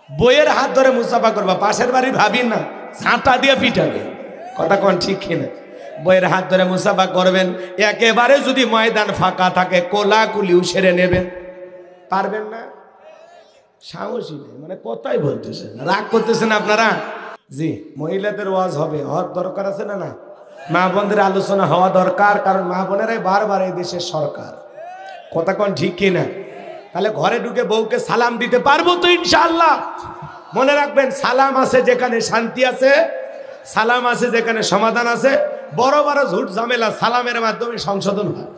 বইয়ের হাত ধরে মুসাফা করবা, পাশের বাড়ির ভাবি না ঝাঁটা দিয়ে পিটাবে। কথা কোন ঠিক কিনা? বইয়ের হাত ধরে মুসাফা করবেন। একেবারে যদি ময়দান ফাঁকা থাকে কোলাকুলিও সেরে নেবেন। পারবেন না? সাহসী নেই, মানে কথাই বলতেছেন, রাগ করতেছেন আপনারা। জি, মহিলাদের ওয়াজ হবে, হওয়ার দরকার আছে না? না, মা বোনদের আলোচনা হওয়া দরকার, কারণ মা বোনেরাই বারবার এই দেশের সরকার। কথা কোন ঠিক কিনা? তাহলে ঘরে ঢুকে বউকে সালাম দিতে পারবো তো ইনশাআল্লাহ? মনে রাখবেন, সালাম আছে যেখানে শান্তি আছে, সালাম আছে যেখানে সমাধান আছে। বড় বড় ঝুট ঝামেলা সালামের মাধ্যমে সংশোধন হয়,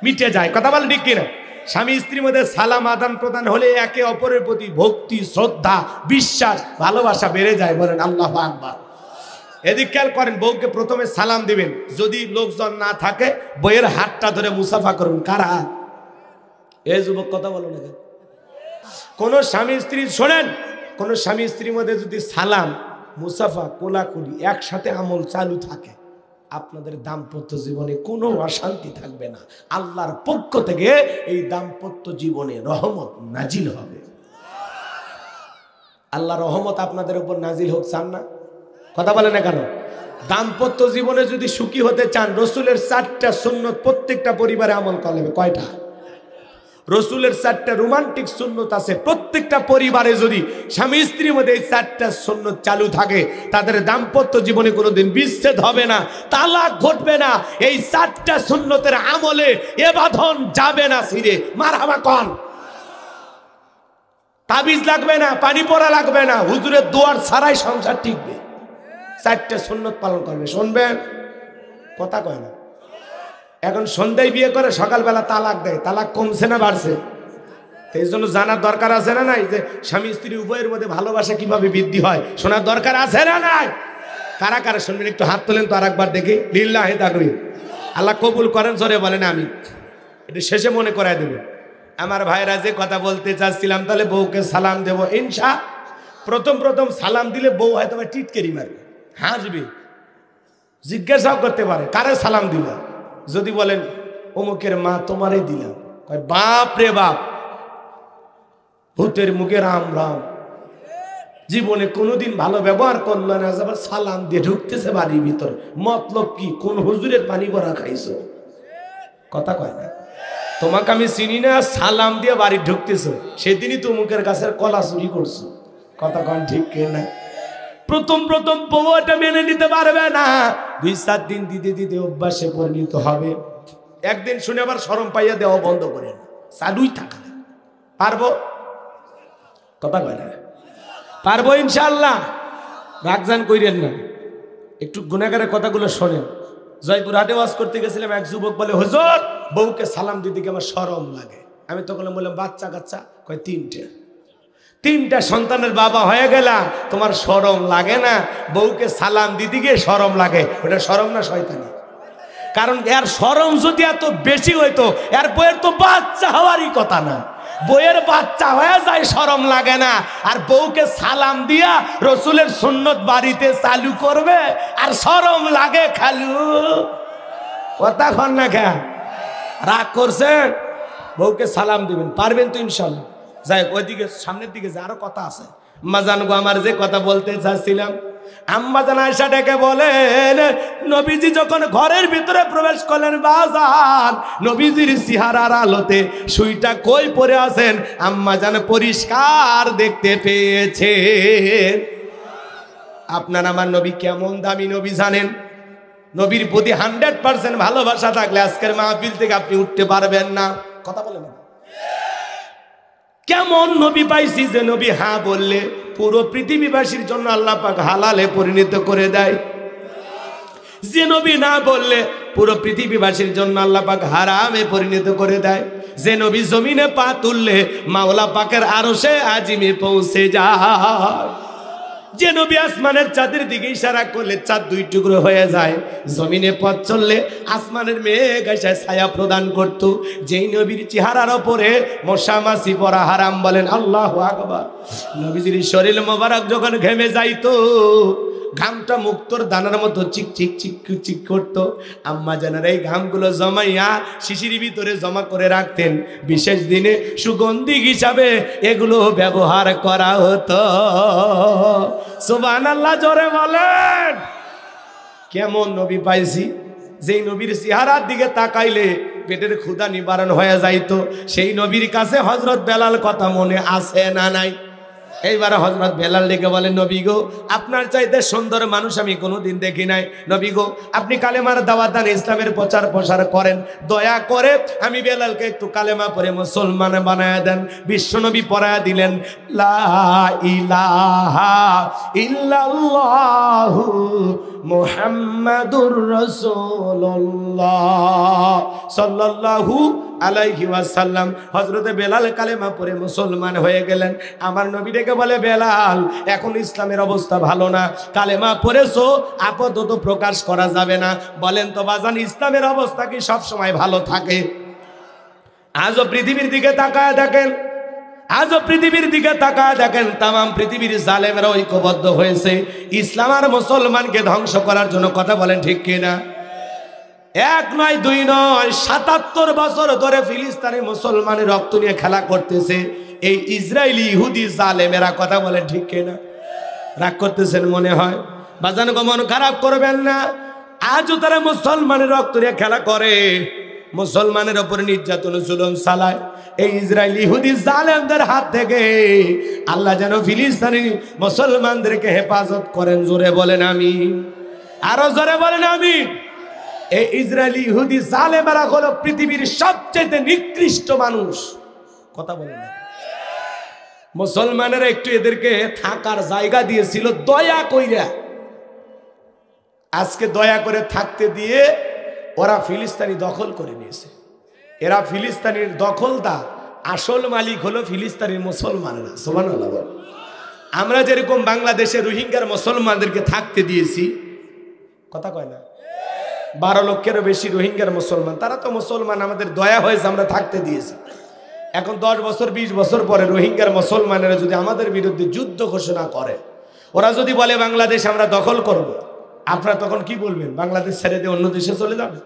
মিটে যায়। কথা বলেন ঠিক কিনা? স্বামী স্ত্রীর মধ্যে সালাম আদান প্রদান হলে একে অপরের প্রতি ভক্তি, শ্রদ্ধা, বিশ্বাস, ভালোবাসা বেড়ে যায়। বলেন আল্লাহু আকবার। এদিক খেয়াল করেন, বউকে প্রথমে সালাম দিবেন। যদি লোকজন না থাকে বইয়ের হাতটা ধরে মুসাফা করুন। কারা? এ যুবক কথা বলো না। কোন স্বামী স্ত্রী, শোনেন, কোন স্বামী স্ত্রীর মধ্যে যদি সালাম, মুসাফা, কোলাকুলি একসাথে আমল চালু থাকে, আপনাদের দাম্পত্য জীবনে কোনো অশান্তি থাকবে না। আল্লাহর পক্ষ থেকে এই দাম্পত্য জীবনে রহমত নাজিল হবে। আল্লাহ রহমত আপনাদের উপর নাজিল হোক, চান না? কথা বলে না কেন? দাম্পত্য জীবনে যদি সুখী হতে চান, রসুলের 4টা সুন্নত প্রত্যেকটা পরিবারে আমল করবে। কয়টা? রসুলের 4টা রোমান্টিক সুন্নত আছে। প্রত্যেকটা পরিবারে যদি স্বামী স্ত্রীর মধ্যে এই 4টা সুন্নত চালু থাকে, তাদের দাম্পত্য জীবনে কোনোদিন বিচ্ছেদ হবে না, তালাক ঘটবে না। এই 4টা সুন্নতের আমলে এ বাঁধন যাবে না ছিঁড়ে। মারহাবা কন। তাবিজ লাগবে না, পানি পড়া লাগবে না, হুজুরের দোয়ার ছাড়াই সংসার টিকবে। 4টা সুন্নত পালন করবে। শুনবেন? কথা কয় না। এখন সন্ধ্যায় বিয়ে করে সকালবেলা তালাক দেয়। তালাক কমছে না বাড়ছে? এই জন্য জানার দরকার আছে না নাই যে স্বামী স্ত্রী উভয়ের মধ্যে ভালোবাসা কিভাবে বৃদ্ধি হয়? শোনার দরকার আছে না নাই? কারা কারা শুনবেন একটু হাত তোলেন তো আরেকবার দেখি। লিল্লাহি তাকবীর। আল্লাহ কবুল করেন, জোরে বলেন আমিন। এটা শেষে মনে করায় দেবেন। আমার ভাইরা যে কথা বলতে চাচ্ছিলাম, তাহলে বউকে সালাম দেব ইনশা। প্রথম সালাম দিলে বউ হয়তো টিটকেরি মারবে, হাসবে, জিজ্ঞাসাও করতে পারে কারে সালাম দিলা। যদি বলেন অমুকের মা তোমারই দিলাম, বাপ রে বাপ, ভূতের মুখে রাম রাম। জীবনে কোনোদিন ভালো ব্যবহার করলো না, আবার সালাম দিয়ে ঢুকতেছে বাড়ির ভিতর। মতলব কি? কোন হুজুরের পানি ভরা খাইছো? কথা কয় না। তোমাকে আমি চিনি না, সালাম দিয়ে বাড়ি ঢুকতেছো, সেদিনই তো মুখের গাছের কলা চুরি করছো। কথা কন ঠিক না? প্রথম বউটা মেনে নিতে পারবে না, 2-4 দিন দিতে অভ্যাসে পরিণত হবে। একদিন শুনে আবার শরম পাইয়া দেওয়া বন্ধ করে না, চালুই থাকা। পারবো? কথা কয় না। পারবো ইনশাআল্লাহ। রাগজান কইরেন না, একটু গুনাহগারের কথাগুলো শোনেন। জয়পুরহাটে ওয়াজ করতে গেছিলাম, এক যুবক বলে হুজুর বউকে সালাম দিতে গিয়ে আমার শরম লাগে। আমি তখন বললাম বাচ্চা কাচ্চা? কয় 3টা সন্তানের বাবা হয়ে গেলা, তোমার শরম লাগে না? বউকে সালাম দিতে গিয়ে শরম লাগে, ওটা শরম না শয়তানি? কারণ এর শরম যদি এত বেশি হইতো, এর বইয়ের তো বাচ্চা হওয়ারই কথা না। বইয়ের বাচ্চা হয়ে যায়, শরম লাগে না। আর বউকে সালাম দিয়া রসুলের সুন্নত বাড়িতে চালু করবে, আর শরম লাগে খালু। কথা কন না কেন? রাগ করছেন? বউকে সালাম দিবেন, পারবেন তো ইনশাল্লাহ। যাই ওইদিকে সামনের দিকে যে আরো কথা আছে। আম্মাজান গো, আমার যে কথা বলতে চাচ্ছিলাম, আম্মাজান আয়েশা ডেকে বলেন, নবীজি যখন ঘরের ভিতরে প্রবেশ করলেন, বাজান নবীজির চেহারার আলোতে সুইটা কই পরে আছেন আম্মাজান পরিষ্কার দেখতে পেয়েছে। আপনার আমার নবী কেমন দামি নবী জানেন? নবীর প্রতি 100% ভালোবাসা থাকলে আজকের মাহফিল থেকে আপনি উঠতে পারবেন না। কথা বলেন না। কেমন নবী পাইছি যে নবী হ্যাঁ বললে পুরো পৃথিবীবাসীর জন্য আল্লাহ পাক হালালে পরিণত করে দেয়, যে নবী না বললে পুরো পৃথিবীবাসীর জন্য আল্লাহ পাক হারামে পরিণত করে দেয়, যে নবী জমিনে পা তুললে মাওলা পাকের আরশে আজিমে পৌঁছে যায়, যে নবী আসমানের চাঁদের দিকে ইশারা করলে চাঁদ 2 টুকরো হয়ে যায়, জমিনে পথ চললে আসমানের মেঘ এসে ছায়া প্রদান করত, যেই নবীর চেহারার ওপরে মশা মাছি পড়া হারাম। বলেন আল্লাহু আকবার। নবীজির শরীর মোবারক যখন ঘেমে যাইতো, ঘামটা মুক্তোর দানার মতো চিক চিক চিক চিক করতো। আম্মা জানার এই ঘামগুলো জমাইয়া শিশির ভিতরে জমা করে রাখতেন, বিশেষ দিনে সুগন্ধি হিসাবে এগুলো ব্যবহার করা হতো। সুবহানাল্লাহ, জোরে বলেন। কেমন নবী পাইছি, যেই নবীর চেহারার দিকে তাকাইলে পেটের ক্ষুধা নিবারণ হয়ে যাইতো। সেই নবীর কাছে হযরত বেলাল কথা মনে আছে না নাই? এইবার হযরত বেলাল ডেকে বলেন, নবী গো, আপনার চাইতে সুন্দর মানুষ আমি কোনোদিন দেখি নাই। নবী গো, আপনি কালেমার দাওয়াত দেন, ইসলামের প্রচার প্রসার করেন, দয়া করে আমি বেলালকে একটু কালেমা পড়ে মুসলমান বানায় দেন। বিশ্বনবী পড়ায় দিলেন, লা ইলাহা ইল্লাল্লাহু মুহাম্মাদুর রাসূলুল্লাহ সাল্লাল্লাহু আলাইহি ওয়াসাল্লাম। হযরতে বেলাল কালেমা পড়ে মুসলমান হয়ে গেলেন। আমার নবী ডেকে বলে, বেলাল, এখন ইসলামের অবস্থা ভালো না, কালেমা পড়েছো, আপাতত প্রকাশ করা যাবে না। বলেন তো বাজান, ইসলামের অবস্থা কি সব সময় ভালো থাকে? আজও পৃথিবীর দিকে তাকায় দেখেন, আজও পৃথিবীর দিকে তাকায় দেখেন, তামাম পৃথিবীর জালেমরা ঐক্যবদ্ধ হয়েছে ইসলাম আর মুসলমানকে ধ্বংস করার জন্য। কথা বলেন ঠিক কিনা? এক নয়, দুই নয়, ৭৭ বছর ধরে ফিলিস্তিনি মুসলমানের রক্ত নিয়ে খেলা করতেছে এই ইসরায়েলি ইহুদি জালেমেরা। কথা বলেন ঠিক কিনা? রাগ করতেছেন মনে হয়? বাজান গো, মন খারাপ করবেন না। আজও তারা মুসলমানের রক্ত নিয়ে খেলা করে, মুসলমানের ওপর নির্যাতন জুলুম চালায়। এই ইসরায়েলি ইহুদি জালেমদের হাত থেকে আল্লাহ যেন ফিলিস্তিনি মুসলমানদেরকে হেফাজত করেন। জোরে বলেন আমিন, আরো জোরে বলেন আমিন। এই ইসরায়েলি ইহুদি জালেমেরা হলো পৃথিবীর সবচেয়ে নিকৃষ্ট মানুষ। কথা বলেন না। মুসলমানেরা একটু এদেরকে থাকার জায়গা দিয়েছিল দয়া কইরা, আজকে দয়া করে থাকতে দিয়ে ওরা ফিলিস্তিনি দখল করে নিয়েছে। এরা ফিলিস্তিনির দখলদার, আসল মালিক হলো ফিলিস্তিনির মুসলমানেরা। সুবহানাল্লাহ। আমরা যেরকম বাংলাদেশে রোহিঙ্গার মুসলমানদেরকে থাকতে দিয়েছি, কথা কয় না, 12 লক্ষেরও বেশি রোহিঙ্গার মুসলমান, তারা তো মুসলমান, আমাদের দয়া হয়েছে, আমরা থাকতে দিয়েছি। এখন 10 বছর 20 বছর পরে রোহিঙ্গার মুসলমানেরা যদি আমাদের বিরুদ্ধে যুদ্ধ ঘোষণা করে, ওরা যদি বলে বাংলাদেশ আমরা দখল করব, আপনারা তখন কি বলবেন? বাংলাদেশ ছেড়ে দিয়ে অন্য দেশে চলে যাবে?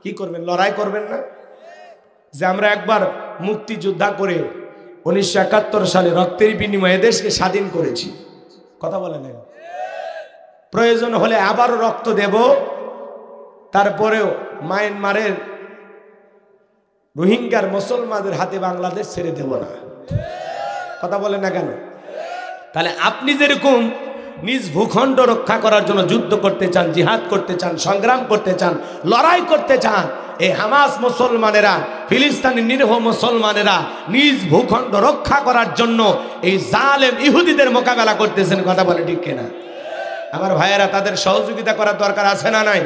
কি করবেন? লড়াই করবেন না? যে আমরা একবার মুক্তিযোদ্ধা করে 1971 সালে রক্তের বিনিময়ে দেশকে স্বাধীন করেছি। কথা বলে না? প্রয়োজন হলে আবারও রক্ত দেব, তারপরেও মায়ানমারের রোহিঙ্গার মুসলমানদের হাতে বাংলাদেশ ছেড়ে দেব না। কথা বলেন না কেন? তাহলে আপনি যেরকম নিজ ভূখণ্ড রক্ষা করার জন্য যুদ্ধ করতে চান, জিহাদ করতে চান, সংগ্রাম করতে চান, লড়াই করতে চান, এই হামাস মুসলমানেরা, ফিলিস্তিনি নিরীহ মুসলমানেরা নিজ ভূখণ্ড রক্ষা করার জন্য এই জালেম ইহুদিদের মোকাবেলা করতেছেন। কথা বলে ঠিক কিনা? আমার ভাইয়েরা, তাদের সহযোগিতা করার দরকার আছে না নাই?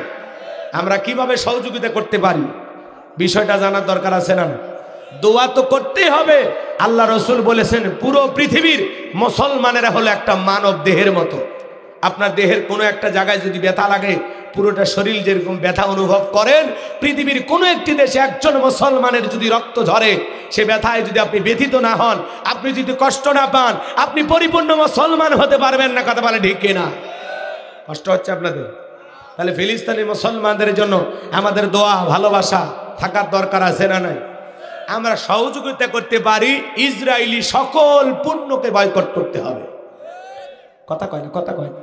আমরা কিভাবে সহযোগিতা করতে পারি বিষয়টা জানার দরকার আছে না? দোয়া তো করতেই হবে। আল্লাহ রসুল বলেছেন, পুরো পৃথিবীর মুসলমানেরা হলো একটা মানব দেহের মতো। আপনার দেহের কোনো একটা জায়গায় যদি ব্যথা লাগে, পুরোটা শরীর যেরকম ব্যথা অনুভব করেন, পৃথিবীর কোনো একটি দেশে একজন মুসলমানের যদি রক্ত ঝরে, সে ব্যথায় যদি আপনি ব্যথিত না হন, আপনি যদি কষ্ট না পান, আপনি পরিপূর্ণ মুসলমান হতে পারবেন না। কথা বলে ঠিক কিনা? কষ্ট হচ্ছে আপনাদের? তাহলে ফিলিস্তিনি মুসলমানদের জন্য আমাদের দোয়া ভালোবাসা থাকার দরকার আছে না নাই? আমরা সহযোগিতা করতে পারি, ইসরায়েলি সকল পণ্যকে বয়কট করতে হবে। কথা কয় না? কথা কয় না?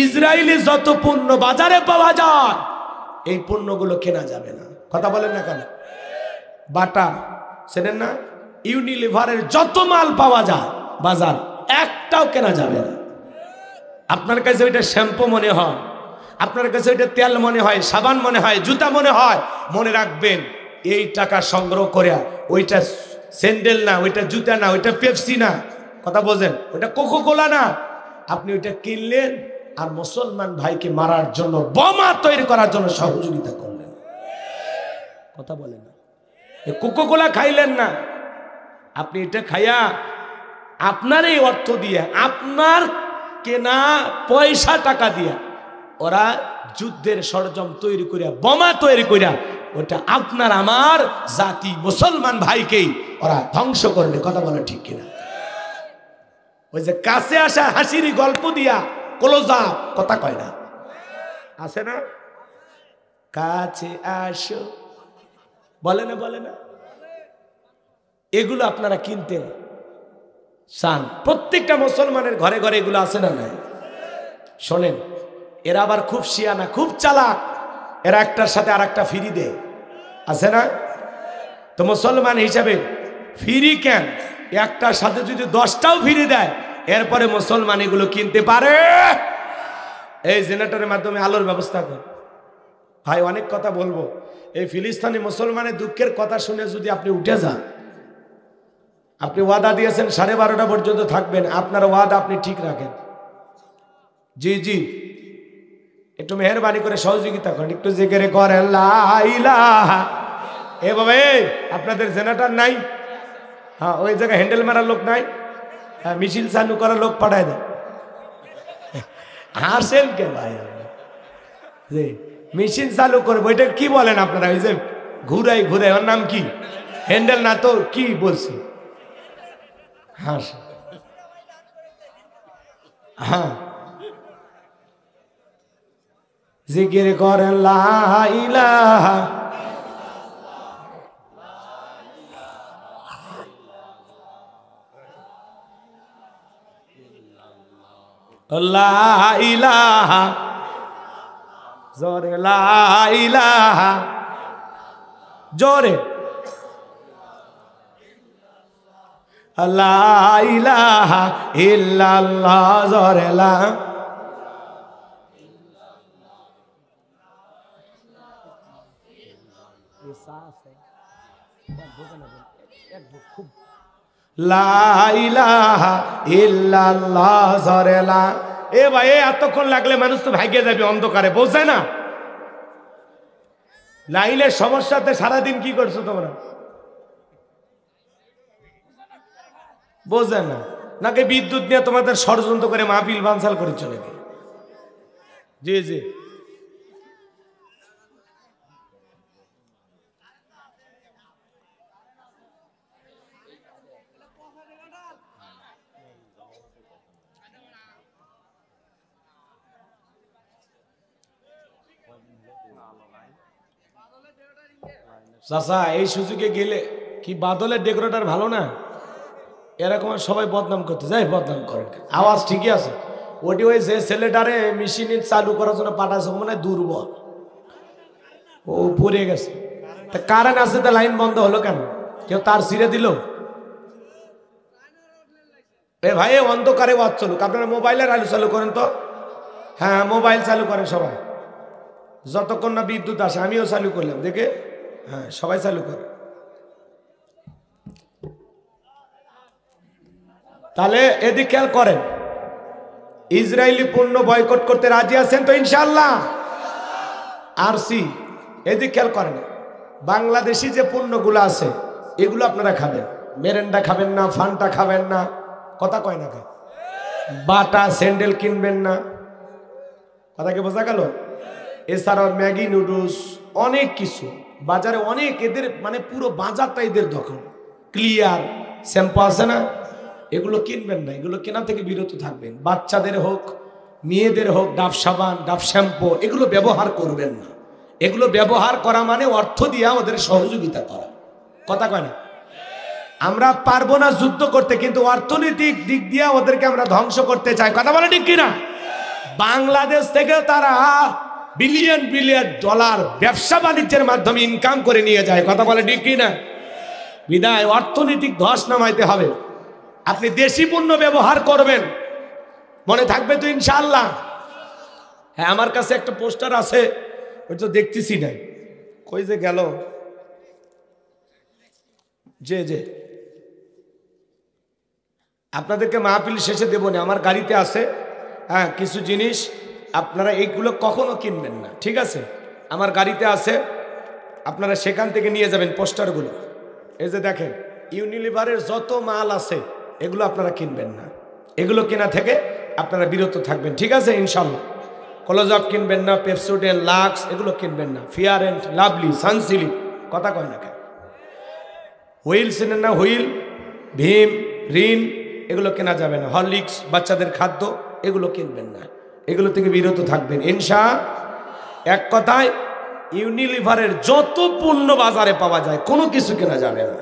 ইসরায়েলি যত পণ্য বাজারে পাওয়া যায়, এই পণ্যগুলো কেনা যাবে না। কথা বলেন না কেন? বাটা চেনেন না? ইউনিলিভারের যত মাল পাওয়া যায় বাজার, একটাও কেনা যাবে না। আপনার কাছে ওইটা শ্যাম্পু মনে হয়, আপনার কাছে ওইটা তেল মনে হয়, সাবান মনে হয়, জুতা মনে হয়, মনে রাখবেন, এই টাকা সংগ্রহ করে ওইটা স্যান্ডেল না, ওইটা জুতা না, ওইটা পেপসি না, কথা বোঝেন, ওইটা কোকো কোলা না। আপনি ওইটা কিনলেন আর মুসলমান ভাইকে মারার জন্য, বোমা তৈরি করার জন্য সহযোগিতা করলেন। কথা বলেন না? কোকো কোলা খাইলেন না, আপনি এটা খাইয়া আপনার এই অর্থ দিয়ে, আপনার কেনা পয়সা টাকা দিয়া ওরা যুদ্ধের ষড়যন্ত্র তৈরি করিয়া, বোমা তৈরি করিয়া, ওটা আপনার আমার জাতি মুসলমান ভাইকেই ওরা ধ্বংস করবে। কথা বলে ঠিক কিনা? ওই যে কাছে আসা হাসির গল্প দিয়া ক্লোজ আপ, কথা কয় না, আছে না? কাছে আসো, বলে না, বলে না? এগুলো আপনারা কিনতে চান? প্রত্যেকটা মুসলমানের ঘরে ঘরে এগুলো আছে না নাই? শোনেন, এরা আবার খুব শিয়ানা, খুব চালাক, এরা একটার সাথে আর একটা ফ্রি দেয়, আছে না? তো মুসলমান হিসাবে ফ্রি কেন? একটার সাথে যদি 10টাও ফ্রি দেয়, এরপরে মুসলমান এগুলো কিনতে পারে। এই জেনারেটরের মাধ্যমে আলোর ব্যবস্থা কর। ভাই অনেক কথা বলবো, এই ফিলিস্তিনি মুসলমানের দুঃখের কথা শুনে যদি আপনি উঠে যান, আপনি ওয়াদা দিয়েছেন 12:30 পর্যন্ত থাকবেন, আপনার ওয়াদা আপনি ঠিক রাখেন। জি জি, একটু মেহেরবানি করে সহযোগিতা করেন, একটু জিকির করেন লা ইলাহা। এ বাবা, আপনাদের জেনারেটর নাই? হ্যাঁ, ওই জায়গায় হ্যান্ডেল মারার লোক নাই? হ্যাঁ, মিছিল চালু করার লোক পাঠায় দেয়। হাসেন কে ভাই? মেশিন চালু করবো, এটা কি বলেন আপনারা? ওই যে ঘুরাই ঘুরাই, ওর নাম কি? হ্যান্ডেল না তো কি বলছি? হাস, হ্যাঁ, জিকির করেন লা ইলাহা। লা ইলাহা, জোরে লা ইলাহা, জোরে লা ইলাহা ইল্লাল্লাহ, জোরে লা। লা ইলাহা ইল্লাল্লাহ, জোরে লা। এ ভাই, এতক্ষণ লাগলে মানুষ তো ভাগ্যে যাবে অন্ধকারে, বোঝে না? লাইনের সমস্যাতে সারাদিন কি করছো তোমরা? বোঝে না নাকি? বিদ্যুৎ নিয়ে তোমাদের ষড়যন্ত্র করে মাহফিল বানসাল করে চলে গেল। জি জি, চাচা এই সুযোগে গেলে কি বাদলের ডেকোরেটর ভালো না? এরকম সবাই বদনাম করতে যায়, বদনাম করেন। আওয়াজ ঠিকই আছে, ওটি ওই যে ছেলেটারে মেশিন চালু করার জন্য পাঠাচ্ছে, মনে দুর্বল, ও পড়ে গেছে। তা কারেন্ট আছে, তা লাইন বন্ধ হলো কেন? কেউ তার ছিঁড়ে দিল? এ ভাই, অন্ধকারে ওয়াজ চলুক, আপনারা মোবাইলের আলো চালু করেন তো। হ্যাঁ, মোবাইল চালু করেন সবাই, যতক্ষণ না বিদ্যুৎ আসে। আমিও চালু করলাম, দেখে। হ্যাঁ, সবাই চালু করে। তাহলে এদিক খেয়াল করেন, ইসরায়েলি পণ্য বয়কট করতে রাজি আছেন তো ইনশাআল্লাহ? আরসি, এদিক খেয়াল করেন, বাংলাদেশি যে পণ্যগুলো আছে এগুলো আপনারা খাবেন। মেরেন্ডা খাবেন না, ফান্টা খাবেন না, কথা কয় না? বাটা স্যান্ডেল কিনবেন না, কথা কি বোঝা গেল? এছাড়াও ম্যাগি নুডলস, অনেক কিছু বাজারে, অনেক, এদের মানে পুরো বাজারটা এদের দখল। ক্লিয়ার শ্যাম্পু আছে না, এগুলো কিনবেন না, এগুলো কেনা থেকে বিরত থাকবেন। বাচ্চাদের হোক, মেয়েদের হোক, ডাব সাবান, ডাব শ্যাম্পু, এগুলো ব্যবহার করবেন না। এগুলো ব্যবহার করা মানে অর্থ দিয়ে ওদের সহযোগিতা করা, কথা কয় না? আমরা পারবো না যুদ্ধ করতে, কিন্তু অর্থনৈতিক দিক দিয়ে ওদেরকে আমরা ধ্বংস করতে চাই, কথা বলে ঠিক কিনা? বাংলাদেশ থেকে তারা বিলিয়ন বিলিয়ন ডলার ব্যবসা বাণিজ্যের মাধ্যমে ইনকাম করে নিয়ে যায়, কথা বলে ঠিক কিনা? বিদায় অর্থনৈতিক ধস নামাইতে হবে। আপনি দেশি পণ্য ব্যবহার করবেন, মনে থাকবে তো ইনশাআল্লাহ? হ্যাঁ, আমার কাছে একটা পোস্টার আছে, ওই তো দেখতেছি না, কই যে গেল? যে যে আপনাদেরকে মাহফিল শেষে দেবো না, আমার গাড়িতে আছে। হ্যাঁ, কিছু জিনিস আপনারা এইগুলো কখনো কিনবেন না, ঠিক আছে? আমার গাড়িতে আছে, আপনারা সেখান থেকে নিয়ে যাবেন পোস্টারগুলো। এই যে দেখেন, ইউনিলিভারের যত মাল আছে এগুলো আপনারা কিনবেন না, এগুলো কেনা থেকে আপনারা বিরত থাকবেন, ঠিক আছে ইনশাল্লাহ? ক্লোজআপ কিনবেন না, পেপসোডেন্ট, লাক্স এগুলো কিনবেন না, ফেয়ার অ্যান্ড লাভলি, সানসিল্ক, কথা কয় না কেন? হুইল চেনেন না? হুইল, ভীম, রিন, এগুলো কেনা যাবে না। হরলিক্স, বাচ্চাদের খাদ্য, এগুলো কিনবেন না। এগুলো থেকে বিরত থাকবেন ইনশাআল্লাহ। এক কথায় ইউনিলিভারের যত পণ্য বাজারে পাওয়া যায় কোনো কিছু কেনা যাবে না।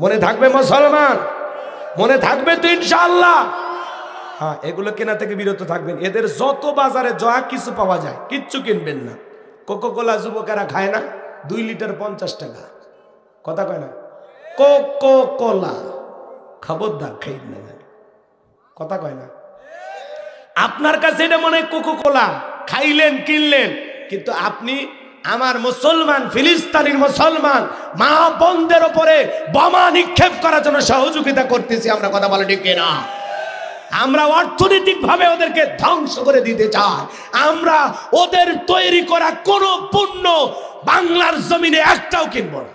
মনে থাকবে মুসলমান? মনে থাকবে তো ইনশাআল্লাহ? হ্যাঁ, এগুলো কেনা থেকে বিরত থাকবেন। এদের যত বাজারে যা কিছু পাওয়া যায় কিচ্ছু কিনবেন না। কোকোকোলা যুবকেরা খায় না, 2 লিটার 50 টাকা। কথা কয় না? কোকোকোলা খবরদার খাইন না। কথা কয় না? আপনার কাছে এটা মনে হয় কোকোকোলা, খাইলেন কিনলেন, কিন্তু আপনি আমার মুসলমান ফিলিস্তিনের মুসলমান মা বোনদের উপরে বোমা নিক্ষেপ করার জন্য সহযোগিতা করতেছি আমরা। কথা বলে ঠিক না? আমরা অর্থনৈতিকভাবে ওদেরকে ধ্বংস করে দিতে চাই। আমরা ওদের তৈরি করা কোনো পণ্য বাংলার জমিনে একটাও কিনব না।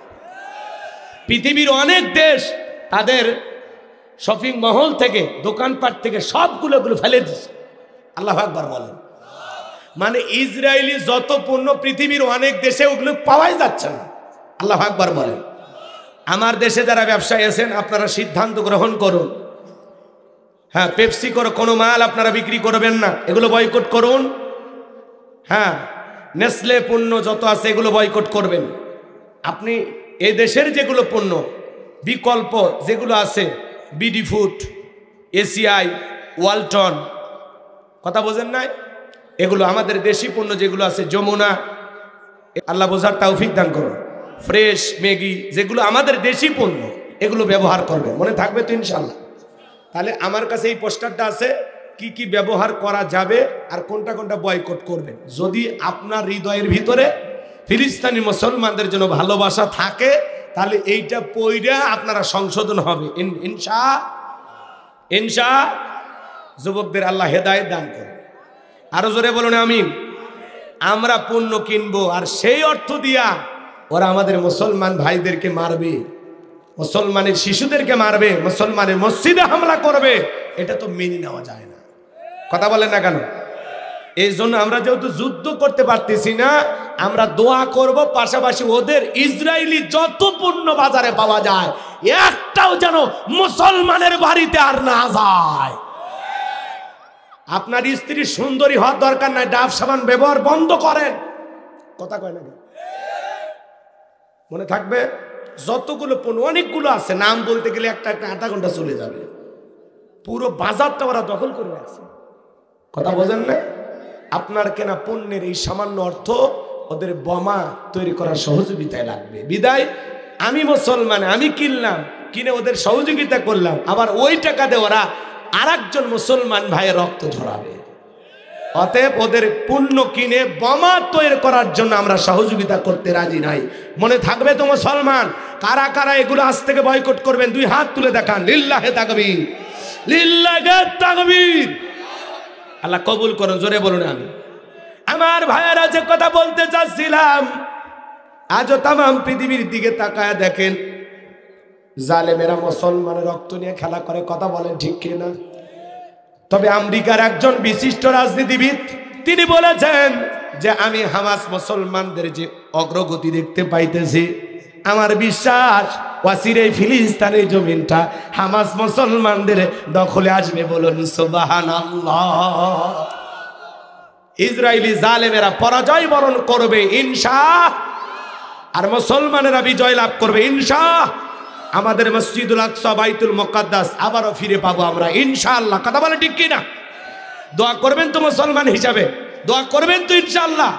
পৃথিবীর অনেক দেশ তাদের শপিং মহল থেকে, দোকানপাট থেকে সবগুলো ফেলে দিচ্ছে। আল্লাহু আকবার বলেন। মানে ইসরায়েলি যত পণ্য পৃথিবীর অনেক দেশে ওগুলো পাওয়াই যাচ্ছে না। আল্লাহু আকবার বলেন। আমার দেশে যারা ব্যবসায়ী আছেন আপনারা সিদ্ধান্ত গ্রহণ করুন। হ্যাঁ, পেপসি করে কোনো মাল আপনারা বিক্রি করবেন না, এগুলো বয়কট করুন। হ্যাঁ, নেসলে পণ্য যত আছে এগুলো বয়কট করবেন। আপনি এই দেশের যেগুলো পণ্য বিকল্প যেগুলো আছে, বিডি ফুড, এসিআই, ওয়ালটন, কথা বোঝেন নাই? এগুলো আমাদের দেশি পণ্য যেগুলো আছে, যমুনা, আল্লাহ বোঝার তৌফিক দান করুন, ফ্রেশ, ম্যাগি, যেগুলো আমাদের দেশি পণ্য এগুলো ব্যবহার করবেন। মনে থাকবে তো ইনশাল্লাহ? তাহলে আমার কাছে এই পোস্টারটা আছে, কি কি ব্যবহার করা যাবে আর কোনটা কোনটা বয়কট করবেন। যদি আপনার হৃদয়ের ভিতরে ফিলিস্তিনি মুসলমানদের জন্য ভালোবাসা থাকে তাহলে এইটা পইরা আপনারা সংশোধন হবে ইনশাআল্লাহ। যুবকদের আল্লাহ হেদায়েত দান করে। আরো জোরে বলুন আমিন। আমরা পণ্য কিনবো আর সেই অর্থ দিয়া ওরা আমাদের মুসলমান ভাইদেরকে মারবে, মুসলমানের শিশুদেরকে মারবে, মুসলমানের মসজিদে হামলা করবে, এটা তো মেনে নেওয়া যায় না। কথা বলেন না কেন? এই জন্য আমরা যেহেতু যুদ্ধ করতে পারতেছি না, আমরা দোয়া করব পাশাপাশি ওদের ইসরায়েলি যত পণ্য বাজারে পাওয়া যায় একটাও যেন মুসলমানের বাড়িতে আর না যায়। আপনার স্ত্রী সুন্দরী হওয়ার দরকার নাই, ডাব সাবান ব্যবহার বন্ধ করেন। কথা কয় না? মনে থাকবে যতগুলো পণ্য, অনেকগুলো আছে, নাম বলতে গেলে একটা আধা ঘন্টা চলে যাবে। পুরো বাজারটা ওরা দখল করে আছে। কথা বোঝেন না? আপনার কেনা পণ্যের এই সামান্য অর্থ ওদের বোমা তৈরি করার সহযোগিতায় লাগবে। বিদায় আমি মুসলমান, আমি কিনলাম, কিনে ওদের সহযোগিতা করলাম, আবার ওই টাকা দিয়ে ওরা আরেকজন মুসলমান ভাইয়ের রক্ত ঝরাবে। অতএব ওদের পণ্য কিনে বোমা তৈরি করার জন্য আমরা সহযোগিতা করতে রাজি নাই। মনে থাকবে তো মুসলমান? কারা কারা এগুলো আজ থেকে বয়কট করবেন? 2 হাত তুলে দেখান। লিল্লাহে তাকবীর, লিল্লাহে তাকবীর। আল্লাহ কবুল করুন। জোরে বলুন আমি। আমার ভাইয়েরা যে কথা বলতে চাচ্ছিলাম, আজও তামাম পৃথিবীর দিকে তাকায় দেখেন, জালেমেরা মুসলমানের রক্ত নিয়ে খেলা করে। কথা বলেন ঠিক কিনা? তবে আমেরিকার একজন বিশিষ্ট রাজনীতিবিদ তিনি বলেছেন যে আমি হামাস মুসলমানদের যে অগ্রগতি দেখতে পাইতেছি, আমার বিশ্বাস ওয়াসির এই ফিলিস্তিনের জমিনটা হামাস মুসলমানদের দখলে আসবে। বলুন সুবহানাল্লাহ। ইসরায়েলি জালেমেরা পরাজয় বরণ করবে ইনশাআল্লাহ, আর মুসলমানেরা বিজয় লাভ করবে ইনশাআল্লাহ। আমাদের মসজিদুল আকসা, বাইতুল মুকাদ্দাস আবারও ফিরে পাবো আমরা ইনশাআল্লাহ। কথা বলে ঠিক কিনা? দোয়া করবেন তো মুসলমান হিসাবে? দোয়া করবেন তো ইনশাআল্লাহ?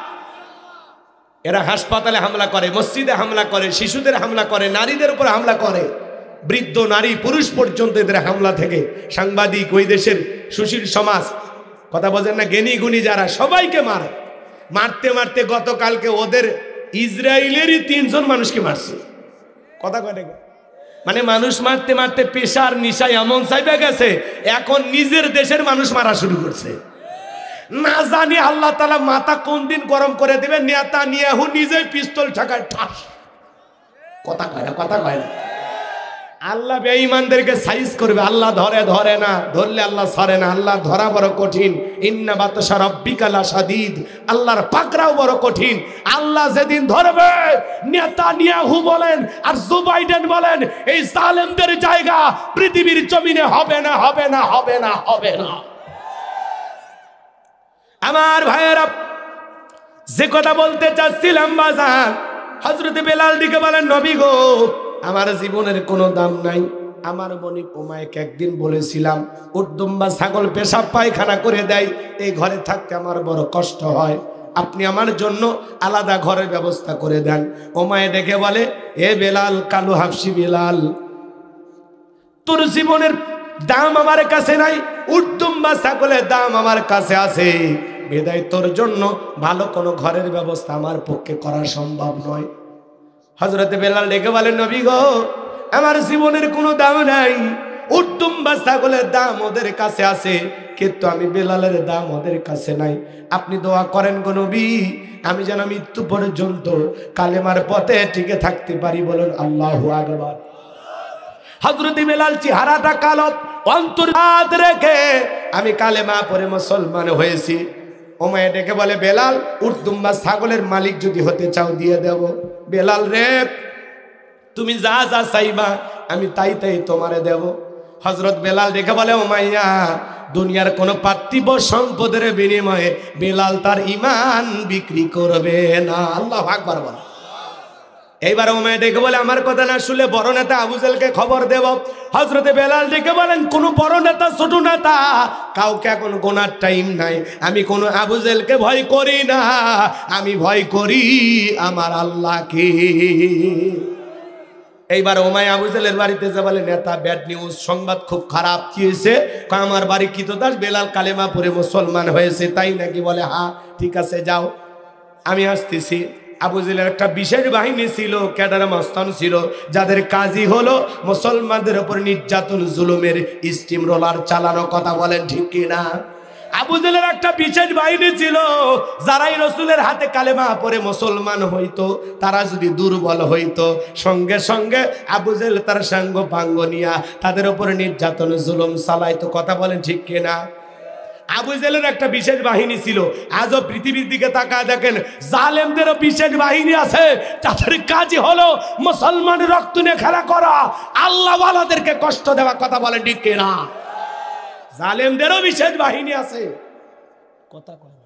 এরা হাসপাতালে হামলা করে, মসজিদে হামলা করে, শিশুদের হামলা করে, নারীদের উপর হামলা করে, বৃদ্ধ নারী পুরুষ পর্যন্ত এদের হামলা থেকে সাংবাদিক, ওই দেশের সুশীল সমাজ, কথা বোঝেন না, জ্ঞানী গুণী যারা, সবাইকে মারে। মারতে মারতে গতকালকে ওদের ইসরায়েলেরই 3 জন মানুষকে মারছে। কথা কয় না? মানে মানুষ মারতে মারতে পেশার নিশায় এমন চাইবে গেছে, এখন নিজের দেশের মানুষ মারা শুরু করছে। না জানি আল্লাহ তাআলা মাথা কোন দিন গরম করে দেবে, নেতানিয়াহু নিজেই পিস্তল ঠাকায় ঠাস। কথা কয় না? কথা কয় না? আল্লাহ বেঈমানদেরকে সাইজ করবে। আল্লাহ ধরে না, ধরলে আল্লাহ ছাড়ে না। আল্লাহ ধরা বড় কঠিন। ইন্না বাতশা রাব্বিকা লাশাদীদ। আল্লাহর পাকড়াও বড় কঠিন। আল্লাহ যেদিন ধরবে, নেতানিয়াহু বলেন আর জো বাইডেন বলেন, এই জালেমদের জায়গা পৃথিবীর জমিনে হবে না, হবে না, হবে না, হবে না। আমার ভাইয়েরা, যে কথা বলতে চাচ্ছিলাম বাজার, হযরত বেলাল দিকে বলেন, নবী গো, আমার জীবনের কোনো দাম নাই। আমার বোন উমাইয়াকে একদিন বলেছিলাম, উট দুম্বা ছাগল পেশাব পায়খানা করে দেয়, এই ঘরে থাকতে আমার বড় কষ্ট হয়, আপনি আমার জন্য আলাদা ঘরের ব্যবস্থা করে দেন। উমাইয়া দেখে বলে, এ বেলাল, কালু হাফসি বেলাল, তোর জীবনের দাম আমার কাছে নাই, উট দুম্বা ছাগলের দাম আমার কাছে আছে, বিধায় তোর জন্য ভালো কোনো ঘরের ব্যবস্থা আমার পক্ষে করা সম্ভব নয়। হযরত বেলাল ডেকে বলেন, নবী গো, আমার জীবনের কোনো দাম নাই, উট দুম্বা ছাগলের দাম ওদের কাছে আছে, কিন্তু আমি বেলালের দাম ওদের কাছে নাই। আপনি দোয়া করেন গো নবী, আমি যেন মৃত্যু পর্যন্ত কালেমার পথে টিকে থাকতে পারি। বলুন আল্লাহু আকবার। হযরত বেলাল চেহারাটা কালো, অন্তর হাত রেখে আমি কালেমা পড়ে মুসলমান হয়েছি। উমাইয়া ডেকে বলে, বেলাল, উট দুম্বা ছাগলের মালিক যদি হতে চাও দিয়ে দেব। বেলাল রে, তুমি যা যা চাইবা আমি তাই তাই তোমারে দেব। হযরত বেলাল ডেকে বলে, উমাইয়া, দুনিয়ার কোনো পার্থিব সম্পদের বিনিময়ে বেলাল তার ঈমান বিক্রি করবে না। আল্লাহু আকবার বল। এইবার উমাইয়া ডেকে বলে, আমার কথা না শুনলে বড় নেতা আবু জেহেলকে খবর দেব। হযরতে বেলাল ডেকে বলেন, কোন বড় নেতা ছোট নেতা কাউকে এখন গোনার টাইম নাই, আমি কোন আবু জেহেলকে ভয় করি না, আমি ভয় করি আমার আল্লাহকে। এইবার উমাইয়া আবু জেহেলের বাড়িতে যা বলে, নেতা, ব্যাড নিউজ, সংবাদ খুব খারাপ। কি হয়েছে? আমার বাড়ি কৃতদাস বেলাল কালেমা পড়ে মুসলমান হয়েছে, তাই নাকি? বলে, হ্যাঁ, ঠিক আছে, যাও, আমি আসতেছি। আবু জেহেলের একটা বিশেষ বাহিনী ছিল, ক্যাডার মস্তান ছিল, যাদের কাজই হলো মুসলমানদের উপর নির্যাতন জুলুমের স্টিম রোলার চালানো। কথা বলেন ঠিক কিনা? আবু জেহেলের একটা বিশেষ বাহিনী ছিল, যারাই রসুলের হাতে কালেমা পড়ে মুসলমান হইতো, তারা যদি দুর্বল হইতো, সঙ্গে সঙ্গে আবু জেহেল তার সাঙ্গ পাঙ্গ নিয়া তাদের উপর নির্যাতন জুলুম চালাইতো। কথা বলেন ঠিক কিনা? আবু জেহেলের একটা বিশেষ বাহিনী ছিল। আজও পৃথিবীর দিকে তাকায় দেখেন, জালেমদেরও বিশেষ বাহিনী আছে, যাদের কাজই হলো মুসলমানের রক্ত নিয়ে খেলা করা, আল্লাহওয়ালাদেরকে কষ্ট দেওয়া। কথা বলেন ঠিক কিনা? জালেমদেরও বিশেষ বাহিনী আছে। কথা কয় না,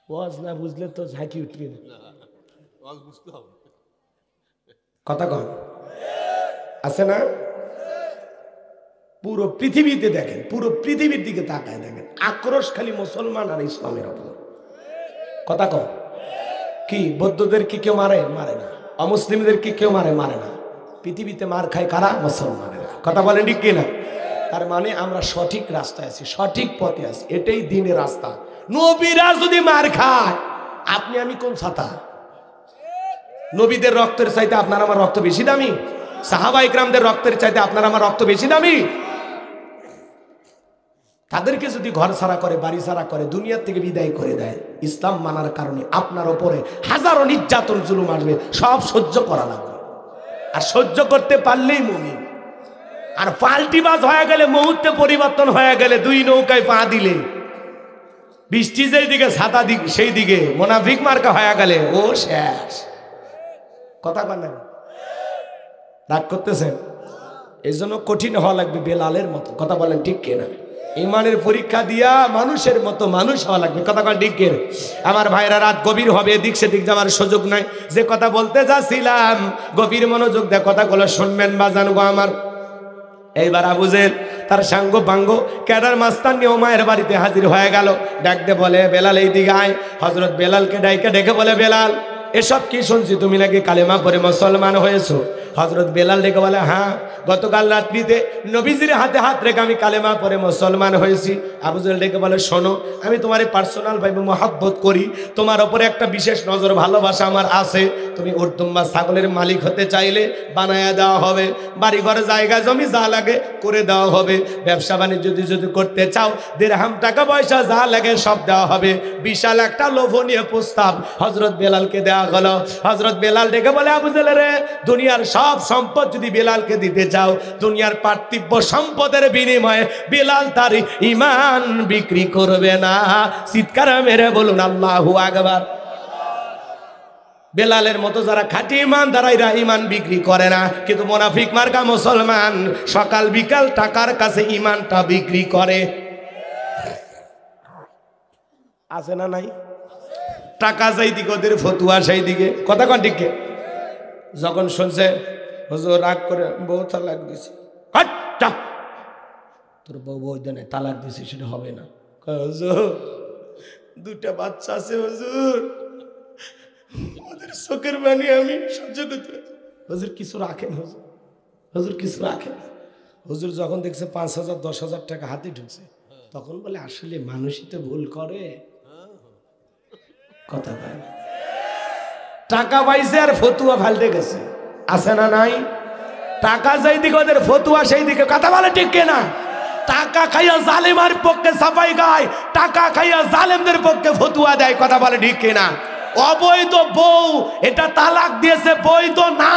ওয়াজ না বুঝলে তো ঝাঁকি উঠবে। কথা কন আছে না? পুরো পৃথিবীতে দেখেন, পুরো পৃথিবীর দিকে তাকায় দেখেন, আক্রোশ খালি মুসলমান আর ইসলামের ওপর। কথা কন। কি বৌদ্ধদের কি কেউ মারে? মারে না। অমুসলিমদের কি কেউ মারে? মারে না। পৃথিবীতে মার খায় কারা? মুসলমানেরা। কথা বলেন ঠিক কিনা? তার মানে আমরা সঠিক রাস্তায় আছি, সঠিক পথে আছি, এটাই দিনের রাস্তা। নবীরা যদি মার খায়, আপনি আমি কোন ছাতা? নবীদের রক্তের চাইতে আপনার আমার রক্ত বেশি দামি? সাহাবা ইকরামদের রক্তের চাইতে আপনার আমার রক্ত বেশি দামি? তাদেরকে যদি ঘর ছাড়া করে, বাড়ি ছাড়া করে, দুনিয়ার থেকে বিদায় করে দেয়, ইসলাম মানার কারণে আপনার ওপরে হাজারো নির্যাতন জুলুম আসবে, সব সহ্য করা লাগবে। আর সহ্য করতে পারলেই মুমিন। আর পাল্টিবাজ হয়ে গেলে, মুহূর্তে পরিবর্তন হয়ে গেলে, দুই নৌকায় পা দিলে, বৃষ্টি যেই দিকে ছাতা দিক সেই দিকে মুনাফিক মার্কা হয়ে গেলে ও শেষ। কথা বলেন, রাগ করতেছেন? এই জন্য কঠিন হওয়া লাগবে বেলালের মতো। কথা বলেন ঠিক কিনা? ইমানের পরীক্ষা দিয়া মানুষের মতো মানুষ হওয়া লাগবে। কথা বলেন ঠিক কিনা? আমার ভাইরা, রাত গভীর হবে, এদিক সেদিক যাওয়ার সুযোগ নাই। যে কথা বলতে যাচ্ছিলাম, গভীর মনোযোগ দিয়ে কথাগুলো শুনবেন বাজান গো আমার। এইবার আবু জেহেল তার সাঙ্গ পাঙ্গ ক্যাডার মাস্তান নিয়ে উমাইয়ার বাড়িতে হাজির হয়ে গেল। ডাকতে বলে, বেলাল এই দিকে আয়। হযরত বেলালকে ডাইকে ডেকে বলে, বেলাল, এসব কি শুনছি, তুমি নাকি কালেমা পড়ে মুসলমান হয়েছো? হযরত বেলাল ডেকে বলে, হ্যাঁ, গতকাল রাত্রিতে নবীজির হাতে হাত রেখে আমি কালেমা পড়ে মুসলমান হয়েছি। আবু জেহেল ডেকে বলে, শোনো, আমি তোমারে পার্সোনাল ভাবে মহব্বত করি, তোমার ওপরে একটা বিশেষ নজর ভালোবাসা আমার আছে। তুমি উট দুম্বা ছাগলের মালিক হতে চাইলে বানায়া দেওয়া হবে, বাড়ি ঘরে জায়গা জমি যা লাগে করে দেওয়া হবে, ব্যবসা বাণিজ্য যদি করতে চাও, দিরহাম টাকা পয়সা যা লাগে সব দেওয়া হবে। বিশাল একটা লোভনীয় প্রস্তাব হযরত বেলালকে দেওয়া হলো। হযরত বেলাল ডেকে বলে, আবু জেহেল রে, দুনিয়ার সব সম্পদ যদি বেলালকে দিতে চাও, দুনিয়ার পার্থিব সম্পদের বিনিময়ে বেলাল তার ঈমান বিক্রি করবে না। চিৎকার মেরে বলুন আল্লাহু আকবার। বেলালের মতো যারা খাঁটি ঈমানদার, এরা ঈমান বিক্রি করে না। কিন্তু মুনাফিক মার্কা মুসলমান সকাল বিকাল টাকার কাছে ঈমানটা বিক্রি করে। আছে না নাই? টাকা চাই দিকে ওদের ফতুয়া সেই দিকে, কথা কন ঠিক? যখন শুনছে হুজুর রাগ করে বউ তালাক দিছে, তোর বউ বউ দেয় তালাক দিছে সেটা হবে না। হুজুর দুটা বাচ্চা আছে হুজুর, ওদের চোখের পানি আমি সহ্য করতে। হুজুর কিছু রাখেন, হুজুর হুজুর কিছু রাখেন। হুজুর যখন দেখছে 5,000 10,000 টাকা হাতে ঢুকছে, তখন বলে আসলে মানুষই তো ভুল করে, কথা বলে টাকা পাইছে আর ফতুয়া ফালতে গেছে, আছে না নাই? টাকা যেই দিকে ওদের ফতুয়া সেই দিকে, কথা বলে ঠিক কিনা? টাকা খাইয়া জালেমের পক্ষে সাফাই গায়, টাকা খাইয়া জালেমদের পক্ষে ফতুয়া দেয়, কথা বলে ঠিক কিনা? অবৈধ বউ এটা তালাক দিয়েছে, বৈধ না,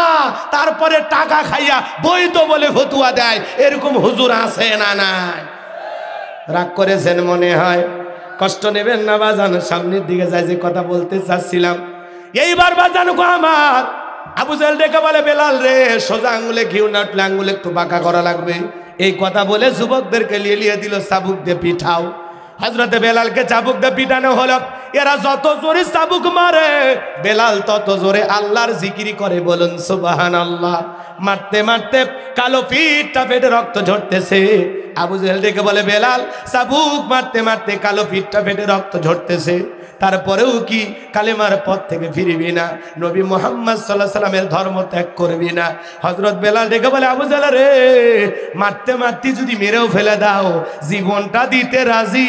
তারপরে টাকা খাইয়া বৈধ বলে ফতুয়া দেয়, এরকম হুজুর আছে না নাই? রাগ করেছেন মনে হয়, কষ্ট নেবেন না বাজান, সামনের দিকে যাই, যে কথা বলতে চাচ্ছিলাম। এইবার বাজান গো আমার, আবু জাহেল ডেকে বলে বেলাল রে, সোজা আঙ্গুলে ঘিউ না উঠলে আঙ্গুলে একটু বাঁকা করা লাগবে। এই কথা বলে যুবকদেরকে লিয়ে দিল, চাবুক দিয়ে পিঠাও। হযরতে বেলালকে চাবুক দিয়ে পিটানো হলো। এরা যত জোরে চাবুক মারে, বেলাল তত জোরে আল্লাহর জিকির করে, বলুন সুবহানাল্লাহ। মারতে মারতে কালো পিঠটা ফেটে রক্ত ঝরতেছে। আবু জাহেল ডেকে বলে বেলাল, চাবুক মারতে মারতে কালো পিঠটা ফেটে রক্ত ঝরতেছে, তারপরেও কি কালেমার পথ থেকে ফিরবি না? নবী মুহাম্মদ সাল্লাল্লাহু আলাইহি সাল্লামের ধর্ম ত্যাগ করবি না? হযরত বেলাল ডেকে বলে আবু জাহেল রে, মারতে মারতে যদি মেরেও ফেলে দাও, জীবনটা দিতে রাজি,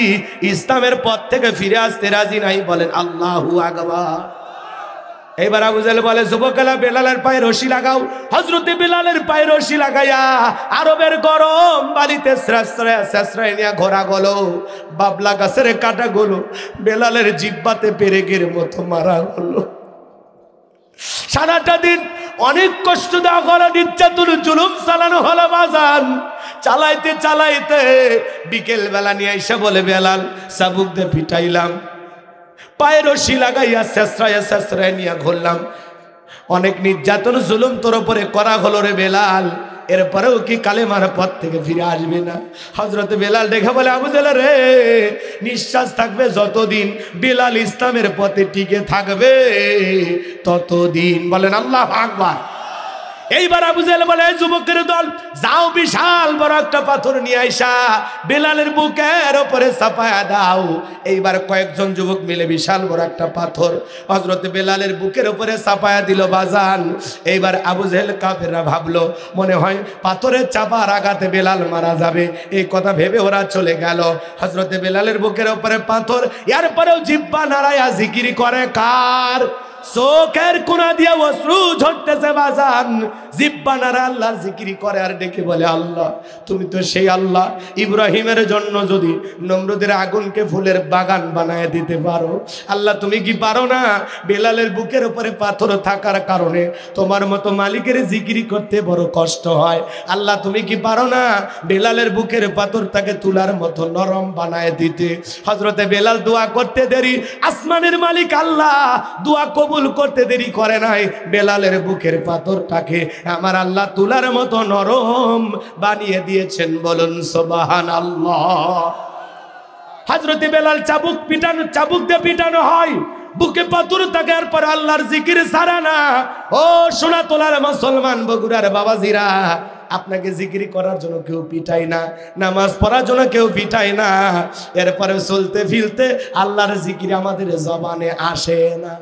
ইসলামের পথ থেকে ফিরে আসতে রাজি নাই, বলেন আল্লাহু আকবার। এইবার আবু জাহেল বলে যুবকেরা বেলালের পায়ে রশি লাগাও। হযরতে বেলালের পায়ে রশি লাগাইয়া আরবের গরম বাড়িতে শেষরায় নিয়ে ঘোরা গেল, বাবলা গাছের কাটা গেলো, বেলালের জিহ্বাতে পেরেকের মতো মারা হলো। সারাটা দিন অনেক কষ্ট দেওয়া হলো, নির্যাতন জুলুম চালানো হলো বাজান। চালাইতে চালাইতে বিকেল বেলা নিয়ে এসে বলে বেলাল চাবুক দিয়ে পিটাইলাম, পায়ে রশি লাগাইয়া শেষরায় নিয়ে ঘুরলাম, অনেক নির্যাতন জুলুম তোর উপরে করা হলো রে বেলাল, এরপরেও কি কালেমার পথ থেকে ফিরে আসবে না? হযরত বেলাল দেখে বলে আবু জাহেল রে, নিঃশ্বাস থাকবে যতদিন বেলাল ইসলামের পথে টিকে থাকবে ততদিন, বলেন আল্লাহু আকবার। এইবার আবু জাহেল বলে যুবকের দল যাও, বিশাল বড় একটা পাথর নিয়ে আইসা বেলালের বুকের উপরে চাপায়া দাও। এইবার কয়েকজন যুবক মিলে বিশাল বড় একটা পাথর হযরত বেলালের বুকের উপরে চাপায়া দিল বাজান। এইবার আবু জাহেল কাফেররা ভাবলো মনে হয় পাথরের চাপার আঘাতে বেলাল মারা যাবে, এই কথা ভেবে ওরা চলে গেল। হযরত বেলালের বুকের উপরে পাথর, এরপরেও জিহ্বা নাড়ায়া জিকির করে কার? চোখের কোনা দিয়ে অশ্রু ঝরতেছে বাজান, জিহ্বা নাড়া আল্লাহর জিকির করে আর ডেকে বলে আল্লাহ তুমি তো সেই আল্লাহ, ইব্রাহিমের জন্য যদি নমরুদের আগুনকে ফুলের বাগান বানায় দিতে পারো, আল্লাহ তুমি কি পারো না? বেলালের বুকের উপরে পাথর থাকার কারণে তোমার মতো মালিকের জিকির করতে বড় কষ্ট হয়, আল্লাহ তুমি কি পারো না বেলালের বুকের পাথরটাকে তুলার মতো নরম বানায় দিতে? হযরতে বেলাল দোয়া করতে দেরি, আসমানের মালিক আল্লাহ দোয়া কবুল করতে দেরি করে নাই, বেলালের বুকের পাথরটাকে আমার আল্লাহ তুলার মতো নরম বানিয়ে দিয়েছেন, বলুন সুবহানাল্লাহ। হযরতে বেলাল চাবুক দিয়ে পিটানো হয়, বুকে পাথর থাকে, এরপর আল্লাহর জিকির ছাড়া না। ও সোনা তোলার মুসলমান বগুড়ার বাবাজিরা, আপনাকে জিকির করার জন্য কেউ পিটাই না, নামাজ পড়ার জন্য কেউ পিটাই না, এরপরে চলতে ফিরতে আল্লাহর জিকির আমাদের জবানে আসে না,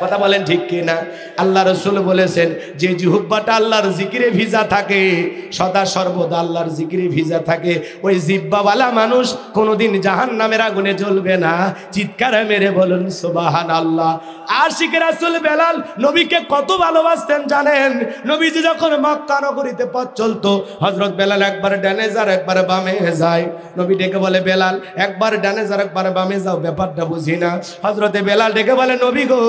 কথা বলেন ঠিক কিনা? আল্লাহ রাসূল বলেছেন যে জিহ্বাটা আল্লাহর জিকিরে ভিজা থাকে, সদা সর্বদা আল্লাহর জিকিরে ভিজা থাকে, ওই জিহ্বাওয়ালা মানুষ কোনোদিন জাহান্নামের আগুনে জ্বলবে না। চিৎকার মেরে বলুন সুবহানাল্লাহ। আশিক রাসূল বেলাল নবীকে কত ভালোবাসতেন জানেন? নবীজি যখন মক্কা নগরীতে পথ চলতো, হযরত বেলাল একবার ডানে যায় একবার বামে যায়। নবী ডেকে বলে বেলাল একবার ডানে যায় একবার বামে যাও, ব্যাপারটা বুঝি না। হযরতে বেলাল ডেকে বলে নবী গো,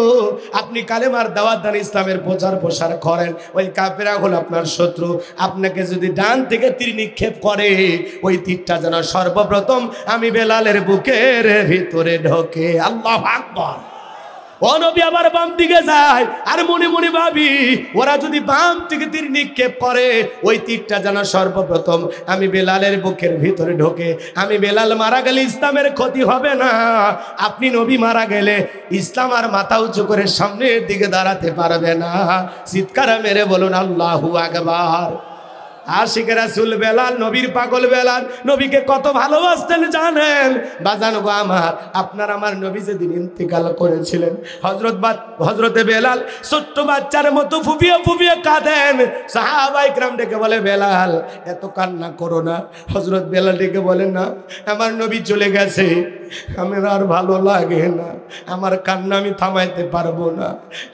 আপনি কালেমার দাওয়াত দেন, ইসলামের প্রচার প্রসার করেন, ওই কাফেররা হলো আপনার শত্রু, আপনাকে যদি ডান থেকে তীর নিক্ষেপ করে, ওই তীরটা যেন সর্বপ্রথম আমি বেলালের বুকের ভিতরে ঢোকে। আল্লাহু আকবার। ও নবী আবার বাম দিকে যায়, আর মনে মনে ভাবি ওরা যদি বাম থেকে তীর নিক্ষেপ করে, ওই তীরটা যেন সর্বপ্রথম আমি বেলালের বুকের ভিতরে ঢোকে। আমি বেলাল মারা গেলে ইসলামের ক্ষতি হবে না, আপনি নবী মারা গেলে ইসলাম আর মাথা উঁচু করে সামনের দিকে দাঁড়াতে পারবে না। চিৎকার মেরে বলুন আল্লাহু আকবার। আশিক রাসূল বেলাল, নবীর পাগল বেলাল, নবীকে কত ভালোবাসতেন জানেন? বাজান গো আমার, আপনার আমার নবী যেদিন ইন্তেকাল করেছিলেন, হযরতে বেলাল ছোট্ট বাচ্চার মতো ফুপিয়ে ফুপিয়ে কাঁদেন। সাহাবায়ে কিরাম ডেকে বলে, বেলাল এত কান্না করো না। হযরত বেলাল ডেকে বলেন, না আমার নবী চলে গেছে, আমার আর ভালো লাগে না, আমার কান্না আমি থামাইতে পারবো না।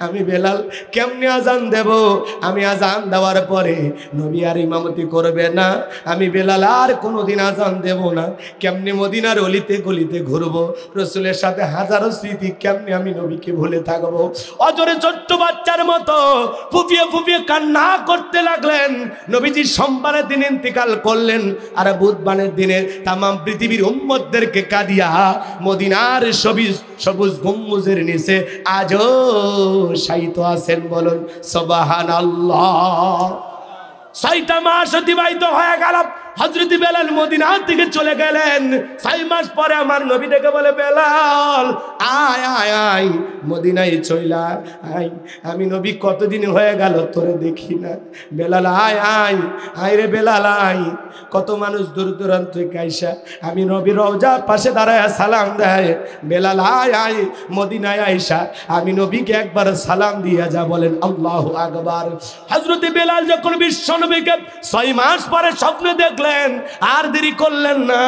আমি বেলাল কেমনে আজান দেব? আমি আজান দেওয়ার পরে নবী আর ইমামতি করবে না, আমি বেলাল আর কোনোদিন আজান দেব না। কেমনে মদিনার অলিতে গলিতে ঘুরবো, রসুলের সাথে হাজারো স্মৃতি, কেমনে আমি নবীকে ভুলে থাকবো? অজরে ছোট্ট বাচ্চার মতো ফুপিয়ে ফুপিয়ে কান্না করতে লাগলেন। নবীজি সোমবারের দিন ইন্তেকাল করলেন, আর বুধবারের দিনে তামাম পৃথিবীর উম্মতদেরকে কাঁদিয়া মদিনার সবুজ গম্বুজের নিচে আজও শায়িত আছেন। বলুন সুবহানাল্লাহ। 6টা মাস অতিবাহিত হয়ে গেল, হযরত বেলাল মদিনা থেকে চলে গেলেন। 6 মাস পরে আমার নবী ডেকে বলে, বেলাল আয় আয় আয়, মদিনায় চইলা আয়। আমি নবী কতদিন হয়ে গেল তোরে দেখি না। বেলাল আয় আয় আয় রে বেলাল আয়। কত মানুষ দূর দূরান্ত থেকে আইসা আমি নবীর রওজার পাশে দাঁড়ায় সালাম দেয়। বেলাল আয় আয়, মদিনায় আইসা আমি নবীকে একবার সালাম দিয়া যা। বলেন আল্লাহু আকবার। হযরত বেলাল যখন বিশ্ব নবীকে 6 মাস পরে স্বপ্নে দেখলেন, আর দেরি করলেন না,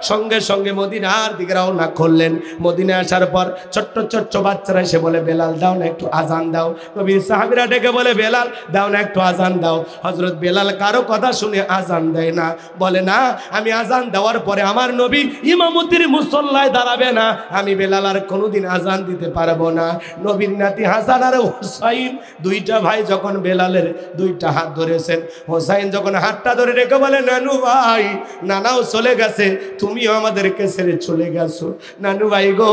সঙ্গে সঙ্গে মদিনার দিকে রওনা করলেন। মদিনায় আসার পর ছোট্ট ছোট্ট বাচ্চারা এসে বলে, বেলাল দাও না একটু আজান দাও। নবীর সাহাবীরা ডেকে বলে, বেলাল দাও না একটু আজান দাও। হযরত বেলাল কারো কথা শুনে আজান দেয় না, বলে না আমি আজান দেওয়ার পরে আমার নবী ইমামতির মুসল্লায় দাঁড়াবে না, আমি বেলাল আর কোনোদিন আজান দিতে পারবো না। নবীর নাতি হাসান আর হুসাইন, 2টা ভাই যখন বেলালের 2টা হাত ধরেছেন, হুসাইন যখন হাতটা ধরে রেখে বলে, নানু ভাই, নানাও চলে গেছে, তুমিও আমাদেরকে ছেড়ে চলে গেছো। নানু ভাই গো,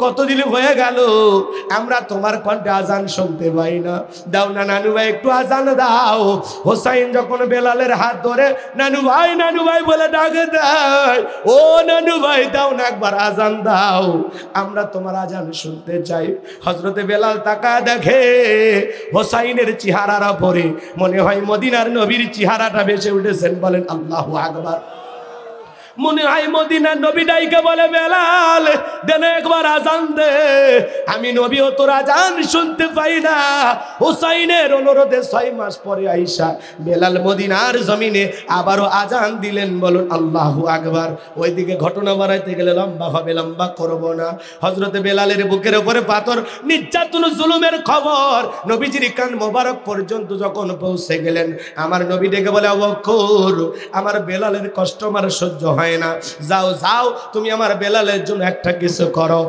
কতদিন হয়ে গেল আমরা তোমার কণ্ঠে আজান শুনতে পাই না, দাও না নানু ভাই একটু আজান দাও। হুসাইন যখন বেলালের হাত ধরে নানু ভাই বলে ডাকে দেয়, ও নানু ভাই দাও না একবার আজান দাও, আমরা তোমার আজান শুনতে চাই। হযরতে বেলাল তাকায় দেখে হুসাইনের চেহারার উপরে মনে হয় মদিনার নবীর চেহারাটা ভেসে উঠেছেন। বলেন আল্লাহু আকবার। মনে হয় মদিনার নবী ডাইকে বলে, বেলাল দেন একবার আজান দে, আমি নবীও তোর আজান শুনতে পাই না। হুসাইনের অনুরোধে 6 মাস পরে আইসা বেলাল মদিনার জমিনে আবারও আজান দিলেন। বলুন আল্লাহু আকবার। ওইদিকে ঘটনা বাড়াইতে গেলে লম্বা হবে, লম্বা করব না। হযরতে বেলালের বুকের উপরে পাথর, নির্যাতন জুলুমের খবর নবীজির কান মোবারক পর্যন্ত যখন পৌঁছে গেলেন, আমার নবী ডেকে বলে, আবু বকর আমার বেলালের কষ্ট আমার সহ্য হয় না, যাও যাও তুমি আমার বেলালের জন্য একটা কিছু করো।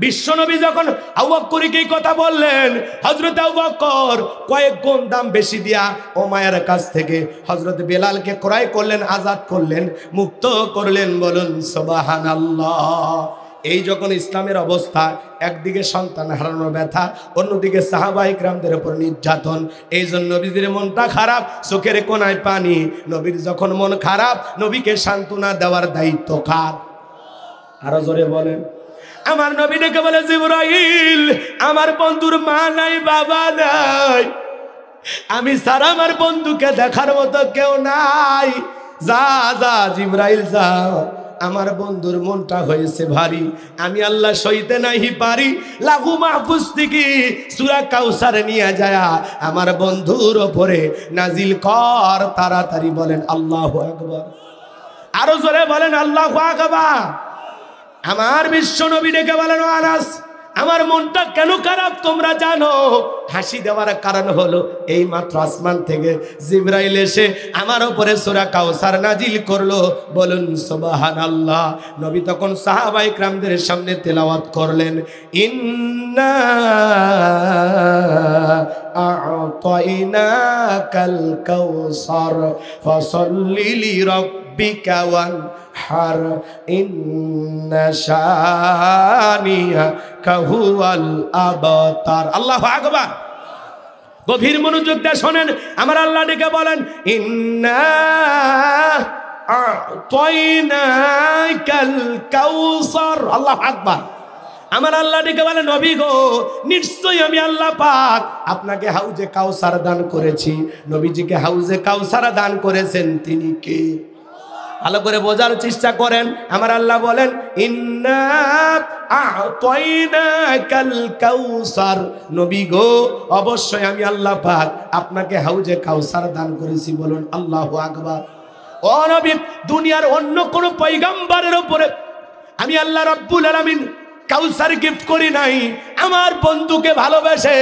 বিশ্বনবী যখন আবু বকরকে এই কথা বললেন, হযরত আবু বকর কয়েক গুণ দাম বেশি দিয়া ওমায়ের কাছ থেকে হযরত বেলালকে ক্রয় করলেন, আজাদ করলেন, মুক্ত করলেন। বলুন সুবহানাল্লাহ। এই যখন ইসলামের অবস্থা, একদিকে সন্তান হারানোর ব্যথা, অন্যদিকে সাহাবায়ে কিরামদের উপর নির্যাতন, এই জন্য নবীর মনটা খারাপ, চোখের কোনায় পানি। নবীর যখন মন খারাপ, নবীকে সান্ত্বনা দেওয়ার দায়িত্ব কার? আরো জোরে বলেন। আমার নবী ডেকে বলে, জিবরাইল আমার বন্ধুর মা নাই, বাবা নাই, আমি সারা আমার বন্ধুকে দেখার মতো কেউ নাই। যা যা জিবরাইল যা, আমার বন্ধুর মনটা হয়েছে ভারী, আমি আল্লাহ সইতে নাহি পারি। লাহু মাহফুজ থেকে সূরা কাউসার নিয়ে যায় আমার বন্ধুর ওপরে নাজিল কর তাড়াতাড়ি। বলেন আল্লাহু আকবার। আরো জোরে বলেন আল্লাহু আকবার। আমার বিশ্ব নবী ডেকে বলেন, আনাস আমার মনটা কেন খারাপ তোমরা জানো? হাসি দেওয়ার কারণ হলো এই মাত্র আসমান থেকে জিবরাইল এসে আমার উপরে সূরা কাউসার নাজিল করলো। বলুন সুবহানাল্লাহ। নবী তখন সাহাবায়ে কিরামদের সামনে তেলাওয়াত করলেন, ইন্না আ'তাইনাকাল কাউসার ফাসাল্লি লিরাব্বিকা ওয়ানহার। হার ইন্না শানিয়াকা হুয়াল আবতার। আল্লাহু আকবার। গভীর মনোযোগ দিয়ে শোনেন, আমার আল্লাহ ডেকে বলেন ইন্না আ'তাইনাকাল কাউসার। আল্লাহু আকবার। আমার আল্লাহ ডেকে বলে নবী গো, নিশ্চয়ই আমি আল্লাহ পাক আপনাকে হাউজে কাউসার দান করেছি। নবীজিকে হাউজে কাউসার দান করেছেন তিনি কে? ভালো করে বোঝার চেষ্টা করেন। আমার আল্লাহ বলেন ইন্না আ'তাইনাকাল কাউসার। নবী গো, অবশ্যই আমি আল্লাহ পাক আপনাকে হাউজে কাউসার দান করেছি। বলুন আল্লাহু আকবার। ও নবী, দুনিয়ার অন্য কোন পয়গম্বরের উপরে আমি আল্লাহ রাব্বুল আলামিন কাউসার গিফট করি নাই। আমার বন্ধুকে ভালোবেসে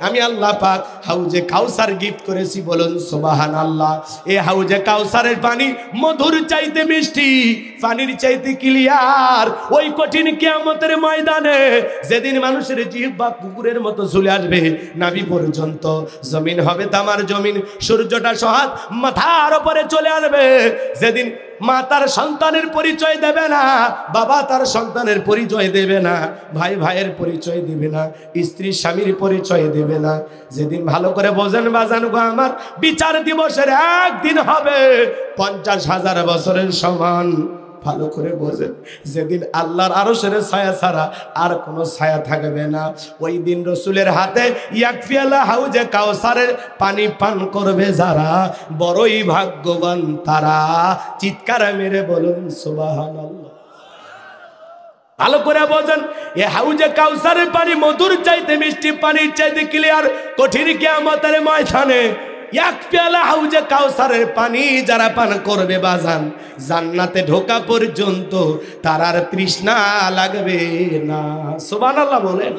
আমি আল্লাহ পাক হাউজে কাউসার গিফট করেছি। বলুন সুবহানাল্লাহ। এই হাউজে কাউসারের পানি মধুর চাইতে মিষ্টি, পানির চাইতে ক্লিয়ার। ওই কঠিন কিয়ামতের ময়দানে যেদিন মানুষের জিহ্বা কুকুরের মতো ঝুলে আসবে নাভি পর্যন্ত, জমিন হবে তামার জমিন, সূর্যটা সহাত মাথার উপরে চলে আসবে। যেদিন মা তার সন্তানের পরিচয় দেবে না, বাবা তার সন্তানের পরিচয় দেবে না, ভাই ভাইয়ের পরিচয় দেবে না, স্ত্রী স্বামীর পরিচয় দেবে না। যেদিন ভালো করে বোঝেন বাজান গো আমার, বিচার দিবসের একদিন হবে 50,000 বছরের সমান। ভালো করে বোঝেন, যেদিন আল্লাহর আরশের ছায়া ছাড়া আর কোনো ছায়া থাকবে না। ওই দিন রসুলের হাতে এক পেয়ালা হাউজে কাউসারের পানি পান করবে যারা, বড়ই ভাগ্যবান তারা। চিৎকার মেরে বলুন সুবহানাল্লাহ। ভালো করে বোঝেন, এ হাউজে কাউসারের পানি মধুর চাইতে মিষ্টি, পানির চাইতে ক্লিয়ার। কঠিন কিয়ামতের ময়দানে এক পেয়ালা হাউজে কাউসারের পানি যারা পান করবে বাজান, জান্নাতে ঢোকা পর্যন্ত তার আর তৃষ্ণা লাগবে না। সুবহানাল্লাহ বলেন।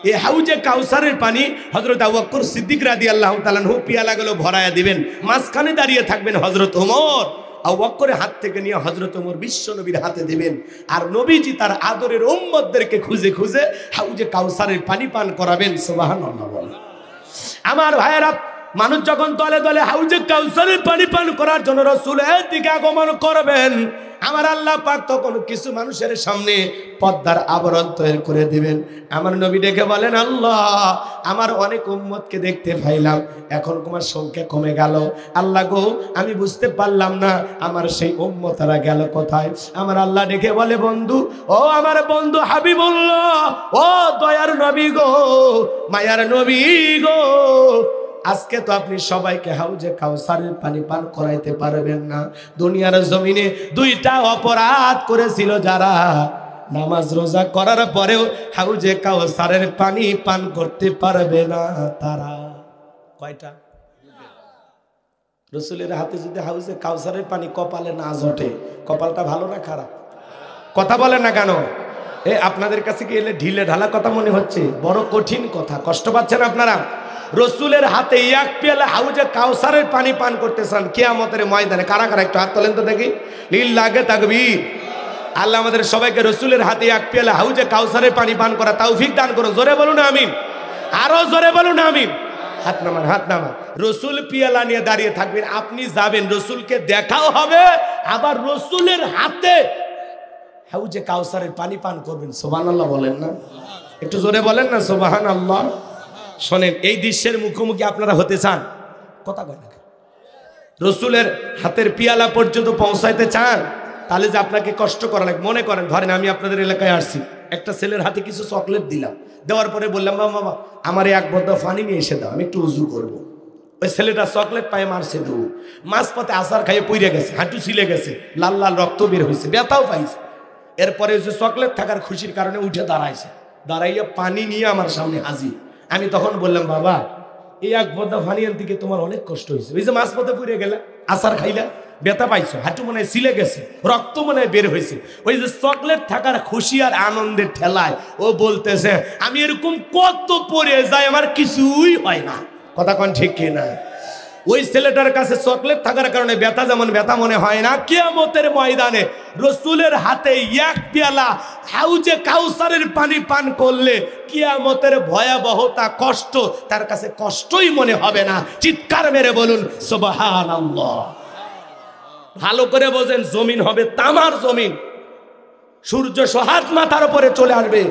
এই হাউজে কাউসারের পানি হযরত আবু বকর সিদ্দিক রাদিয়াল্লাহু তাআলা আনহু পেয়ালাগুলো ভরায়া দিবেন, মাঝখানে দাঁড়িয়ে থাকবেন হযরত ওমর। আবু বকরের হাত থেকে নিয়ে হযরত ওমর বিশ্ব নবীর হাতে দিবেন। আর নবীজি তার আদরের উম্মতদেরকে খুঁজে খুঁজে হাউজে কাউসারের পানি পান করাবেন। সুবহানাল্লাহ বলেন। আমার ভাইয়েরা, মানুষ যখন দলে দলে হাউজে কাউসারের পানি পান করার জন্য রাসূলের দিকে আগমন করবেন, আমার আল্লাহ পাক তখন কিছু মানুষের সামনে পর্দার আবরণ তৈরি করে দিবেন। আমার নবী ডেকে বলেন আল্লাহ, আমার অনেক উম্মতকে দেখতে পাইলাম, এখন তোমার সংখ্যা কমে গেল। আল্লাহ গো, আমি বুঝতে পারলাম না আমার সেই উম্মতরা গেল কোথায়। আমার আল্লাহ ডেকে বলে বন্ধু, ও আমার বন্ধু হাবিবুল্লাহ, ও দয়ার নবী গো, মায়ার নবী গো, আজকে তো আপনি সবাইকে হাউজে কাউসারের পানি পান করাইতে পারবেন না। দুনিয়ার জমিনে দুইটা অপরাধ করেছিল যারা, নামাজ রোজা করার পরেও হাউজে কাউসারের পানি পান করতে পারবে না তারা। কয়টা? রসুলের হাতে যদি হাউজে কাউসারের পানি কপালে না জোটে, কপালটা ভালো না খারাপ? কথা বলেন না কেন? আপনাদের কাছে কি এলে ঢিলে ঢালা কথা মনে হচ্ছে? বড় কঠিন কথা, কষ্ট পাচ্ছেন আপনারা? রসুলের হাতে এক পেয়ালা হাউজে কাউসারের পানি পান করতে চান কিয়ামতের ময়দানে? কারা কারা একটু হাত তোলেন তো দেখি। লিল্লাহি তাকবীর। আল্লাহ আমাদের সবাইকে রসুলের হাতে এক পেয়ালা হাউজে কাউসারের পানি পান করা তৌফিক দান করুন। জোরে বলুন আমিন। আরো জোরে বলুন আমিন। হাত নামান, হাত নামান। রসুল পিয়ালা নিয়ে দাঁড়িয়ে থাকবেন, আপনি যাবেন, রসুলকে দেখাও হবে, আবার রসুলের হাতে হাউজে কাউসারের পানি পান করবেন। সুবহানাল্লাহ বলেন না? একটু জোরে বলেন না সুবহানাল্লাহ। শোনেন, এই দৃশ্যের মুখোমুখি আপনারা হতে চান? কথা বলেন। রসুলের হাতের পিয়ালা পর্যন্ত পৌঁছাইতে চান? তাহলে যে আপনাকে কষ্ট করা লাগে। মনে করেন, ধরেন আমি আপনাদের এলাকায় আসছি, একটা ছেলের হাতে কিছু চকলেট দিলাম, দেওয়ার পরে বললাম বাবা আমার এক বদ্ধ পানি নিয়ে এসে দাও, আমি একটু উজু করবো। ওই ছেলেটা চকলেট পায়ে মারছে দৌড়, মাঝপথে আসার খাইয়ে পইরে গেছে, হাঁটু ছিলে গেছে, লাল লাল রক্ত বের হয়েছে, ব্যথাও পাইছে। এরপরে যে চকলেট থাকার খুশির কারণে উঠে দাঁড়াইছে, দাঁড়াইয়া পানি নিয়ে আমার সামনে হাজির। আমি তখন বললাম বাবা এই এক বদ্ধ পানির দিকে তোমার অনেক কষ্ট হয়েছে, ওই যে মাঝপথে পড়ে গেলে, আসার খাইলা, ব্যথা পাইছো, হাঁটু মনে হয় ছিলে গেছে, রক্ত মনে হয় বের হয়েছে। ওই যে চকলেট থাকার খুশি আর আনন্দের ঠেলায় ও বলতেছে আমি এরকম কত পড়ে যাই, আমার কিছুই হয় না। কথা কোন ঠিক কিনা? ওই ছেলেটার কাছে চকলেট থাকার কারণে ব্যথা যেমন ব্যথা মনে হয় না, কিয়ামতের ময়দানে রসুলের হাতে এক পেয়ালা হাউজে কাউসারের পানি পান করলে কিয়ামতের ভয়াবহতা, কষ্ট তার কাছে কষ্টই মনে হবে না। চিৎকার মেরে বলুন সুবহানাল্লাহ। ভালো করে বোঝেন, জমিন হবে তামার জমিন, সূর্য সহাত মাথার উপরে চলে আসবে,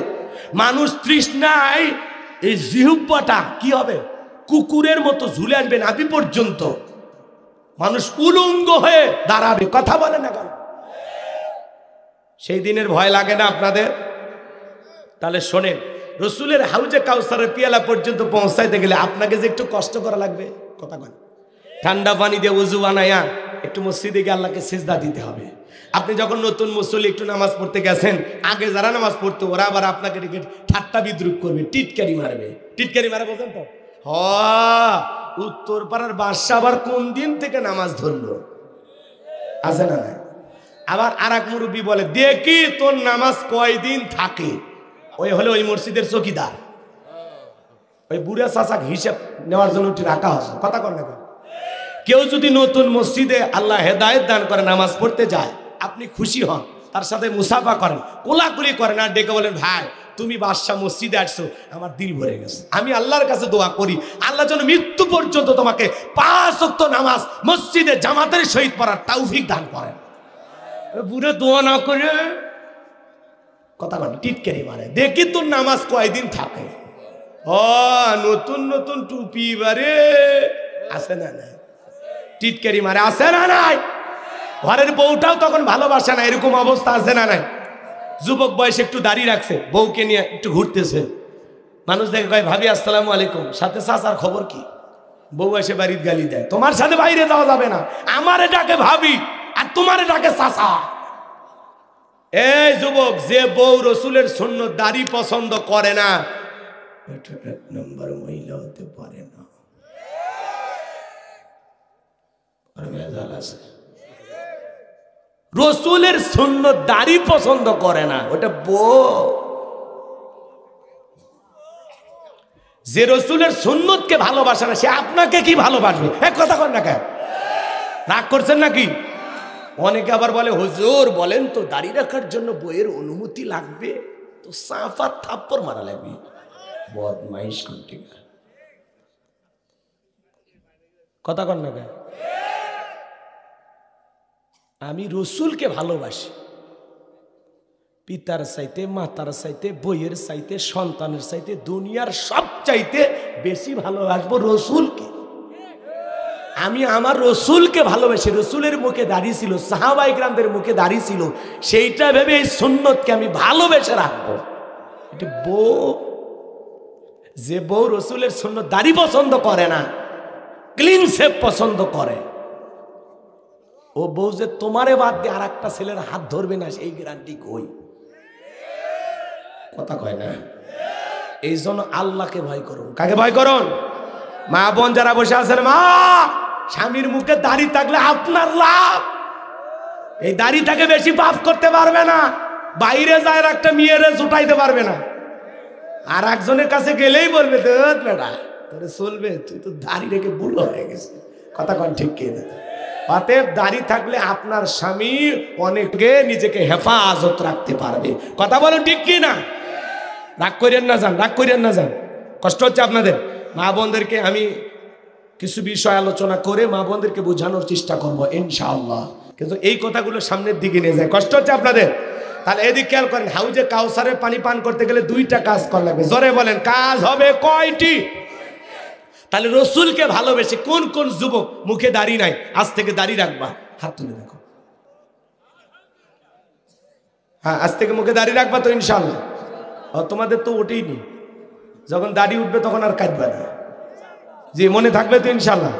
মানুষ তৃষ্ণায় এই জিহ্বাটা কি হবে, কুকুরের মতো ঝুলে আসবে নাভি পর্যন্ত, মানুষ উলঙ্গ হয়ে দাঁড়াবে, কথা বলে না কেন? সেই দিনের ভয় লাগে না আপনাদের? তাহলে শোনেন, রসুলের হাউজে কাউসারের পিয়ালা পর্যন্ত পৌঁছাইতে গেলে আপনাকে যে একটু কষ্ট করা লাগবে, কথা বলেন। ঠান্ডা পানি দিয়ে ওযু বানায়া একটু মসজিদে গিয়ে আল্লাহকে সিজদা দিতে হবে। আপনি যখন নতুন মুসল্লি একটু নামাজ পড়তে গেছেন, আগে যারা নামাজ পড়তো ওরা আবার আপনাকে ডেকে ঠাট্টা বিদ্রুপ করবে, টিটকারি মারবে। টিটকারি মারা বোঝেন তো? উত্তর পাড়ার বাদশা আবার কোন দিন থেকে নামাজ ধরলো, আছে না? না। আবার আর এক মুরব্বী বলে, দেখি তোর নামাজ কয়দিন থাকে। ওই হলে ওই মসজিদের চৌকিদার, ওই বুড়া চাচাক হিসাব নেওয়ার জন্য উঠে রাখা হচ্ছে, কথা কর না কেন? কেউ যদি নতুন মসজিদে আল্লাহ হেদায়েত দান করে নামাজ পড়তে যায়, আপনি খুশি হন, তার সাথে মুসাফা করেন, কোলাকুলি করেন, আর ডেকে বলেন, ভাই তুমি বাদশা মসজিদে আসছো, আমার দিল ভরে গেছে, আমি আল্লাহর কাছে দোয়া করি আল্লাহ যেন মৃত্যু পর্যন্ত তোমাকে 5 ওয়াক্ত নামাজ মসজিদে জামাতের সহিত পড়ার তৌফিক দান করেন। বুড়ো দোয়া না করে কথা বলে টিটকারি মারে, দেখি তোর নামাজ কয়দিন থাকে। নতুন নতুন টুপি বারে আছে না নাই? টিটকারি মারে আছে না নাই? ঘরের বউটাও তখন ভালোবাসে না, এরকম অবস্থা আছে না নাই? যুবক বয়সে একটু দাড়ি রাখছে, বউকে নিয়ে একটু ঘুরতেছে, মানুষ দেখে কয় ভাবি আসসালামু আলাইকুম, সাথে চাচার খবর কি? বউ এসে বাড়ির গালি দেয়, তোমার সাথে বাইরে যাওয়া যাবে না, আমার এটাকে ভাবি আর তোমার এটাকে চাচা। এই যুবক, যে বউ রসুলের সুন্নত দাড়ি পছন্দ করে না, এটা 1 নম্বর মহিলা হতে পারে না। রসুলের সুন্নত দাড়ি পছন্দ করে না, ওটা বউ। যে রসুলের সুন্নতকে ভালোবাসে না, সে আপনাকে কি ভালোবাসবে? এক কথা কর না কেন? রাগ করছেন নাকি? অনেকে আবার বলে, হুজুর বলেন তো দাড়ি রাখার জন্য বইয়ের অনুমতি লাগবে? তো সাফার থাপ্পড় মারা লাগবে, বদমাইশ কোনটি। কথা কর না কেন? আমি রসুলকে ভালোবাসি, পিতার চাইতে, মাতার চাইতে, বইয়ের চাইতে, সন্তানের চাইতে, দুনিয়ার সব চাইতে বেশি ভালোবাসবো রসুলকে। আমি আমার রসুলকে ভালোবাসি। রসুলের মুখে দাড়ি ছিল, সাহাবায়ে কেরামদের মুখে দাড়ি ছিল, সেইটা ভেবে এই সুন্নতকে আমি ভালোবেসে রাখবো। এটা বউ, যে বউ রসুলের সুন্নত দাড়ি পছন্দ করে না, ক্লিন শেভ পছন্দ করে, ও বউ যে তোমারে বাদ দিয়ে আর একটা ছেলের হাত ধরবে না, সেই গ্যারান্টি কই? কথা কয় না? এই জন্য আল্লাহকে ভয় করুন। কাকে ভয় করুন? মা বোন যারা বসে আছেন, মা, স্বামীর মুখে দাড়ি থাকলে আপনার লাভ, এই দাড়িটাকে বেশি পাপ করতে পারবে না, বাইরে যায় একটা মেয়েরে জুটাইতে পারবে না, আর একজনের কাছে গেলেই বলবে বেটা তোরে চলবে, তুই তো দাড়ি রেখে বুড়ো হয়ে গেছে। কথা কন ঠিক কিনা? অতএব দাড়ি থাকলে আপনার স্বামী অনেকে নিজেকে হেফাজত রাখতে পারবে। কথা বলুন ঠিক কি না? রাগ করেন না যান, রাগ করেন না যান, কষ্ট হচ্ছে আপনাদের। মা বোনদেরকে আমি কিছু বিষয় আলোচনা করে মা বোনদেরকে বোঝানোর চেষ্টা করবো ইনশাআল্লাহ, কিন্তু এই কথাগুলো সামনের দিকে নিয়ে যায়, কষ্ট হচ্ছে আপনাদের। তাহলে এদিক খেয়াল করেন, হাউজে কাউসারের পানি পান করতে গেলে 2টা কাজ করা লাগবে। জোরে বলেন, কাজ হবে কয়টি? তাহলে রসুলকে ভালোবেসে কোন কোন যুবক মুখে দাড়ি নাই, আজ থেকে দাড়ি রাখবা? হাত তুলে দেখো। হ্যাঁ, আজ থেকে মুখে দাড়ি রাখবা তো ইনশাআল্লাহ। তোমাদের তো ওঠেই নি, যখন দাড়ি উঠবে তখন আর কাটবে না, যে মনে থাকবে তো ইনশাআল্লাহ।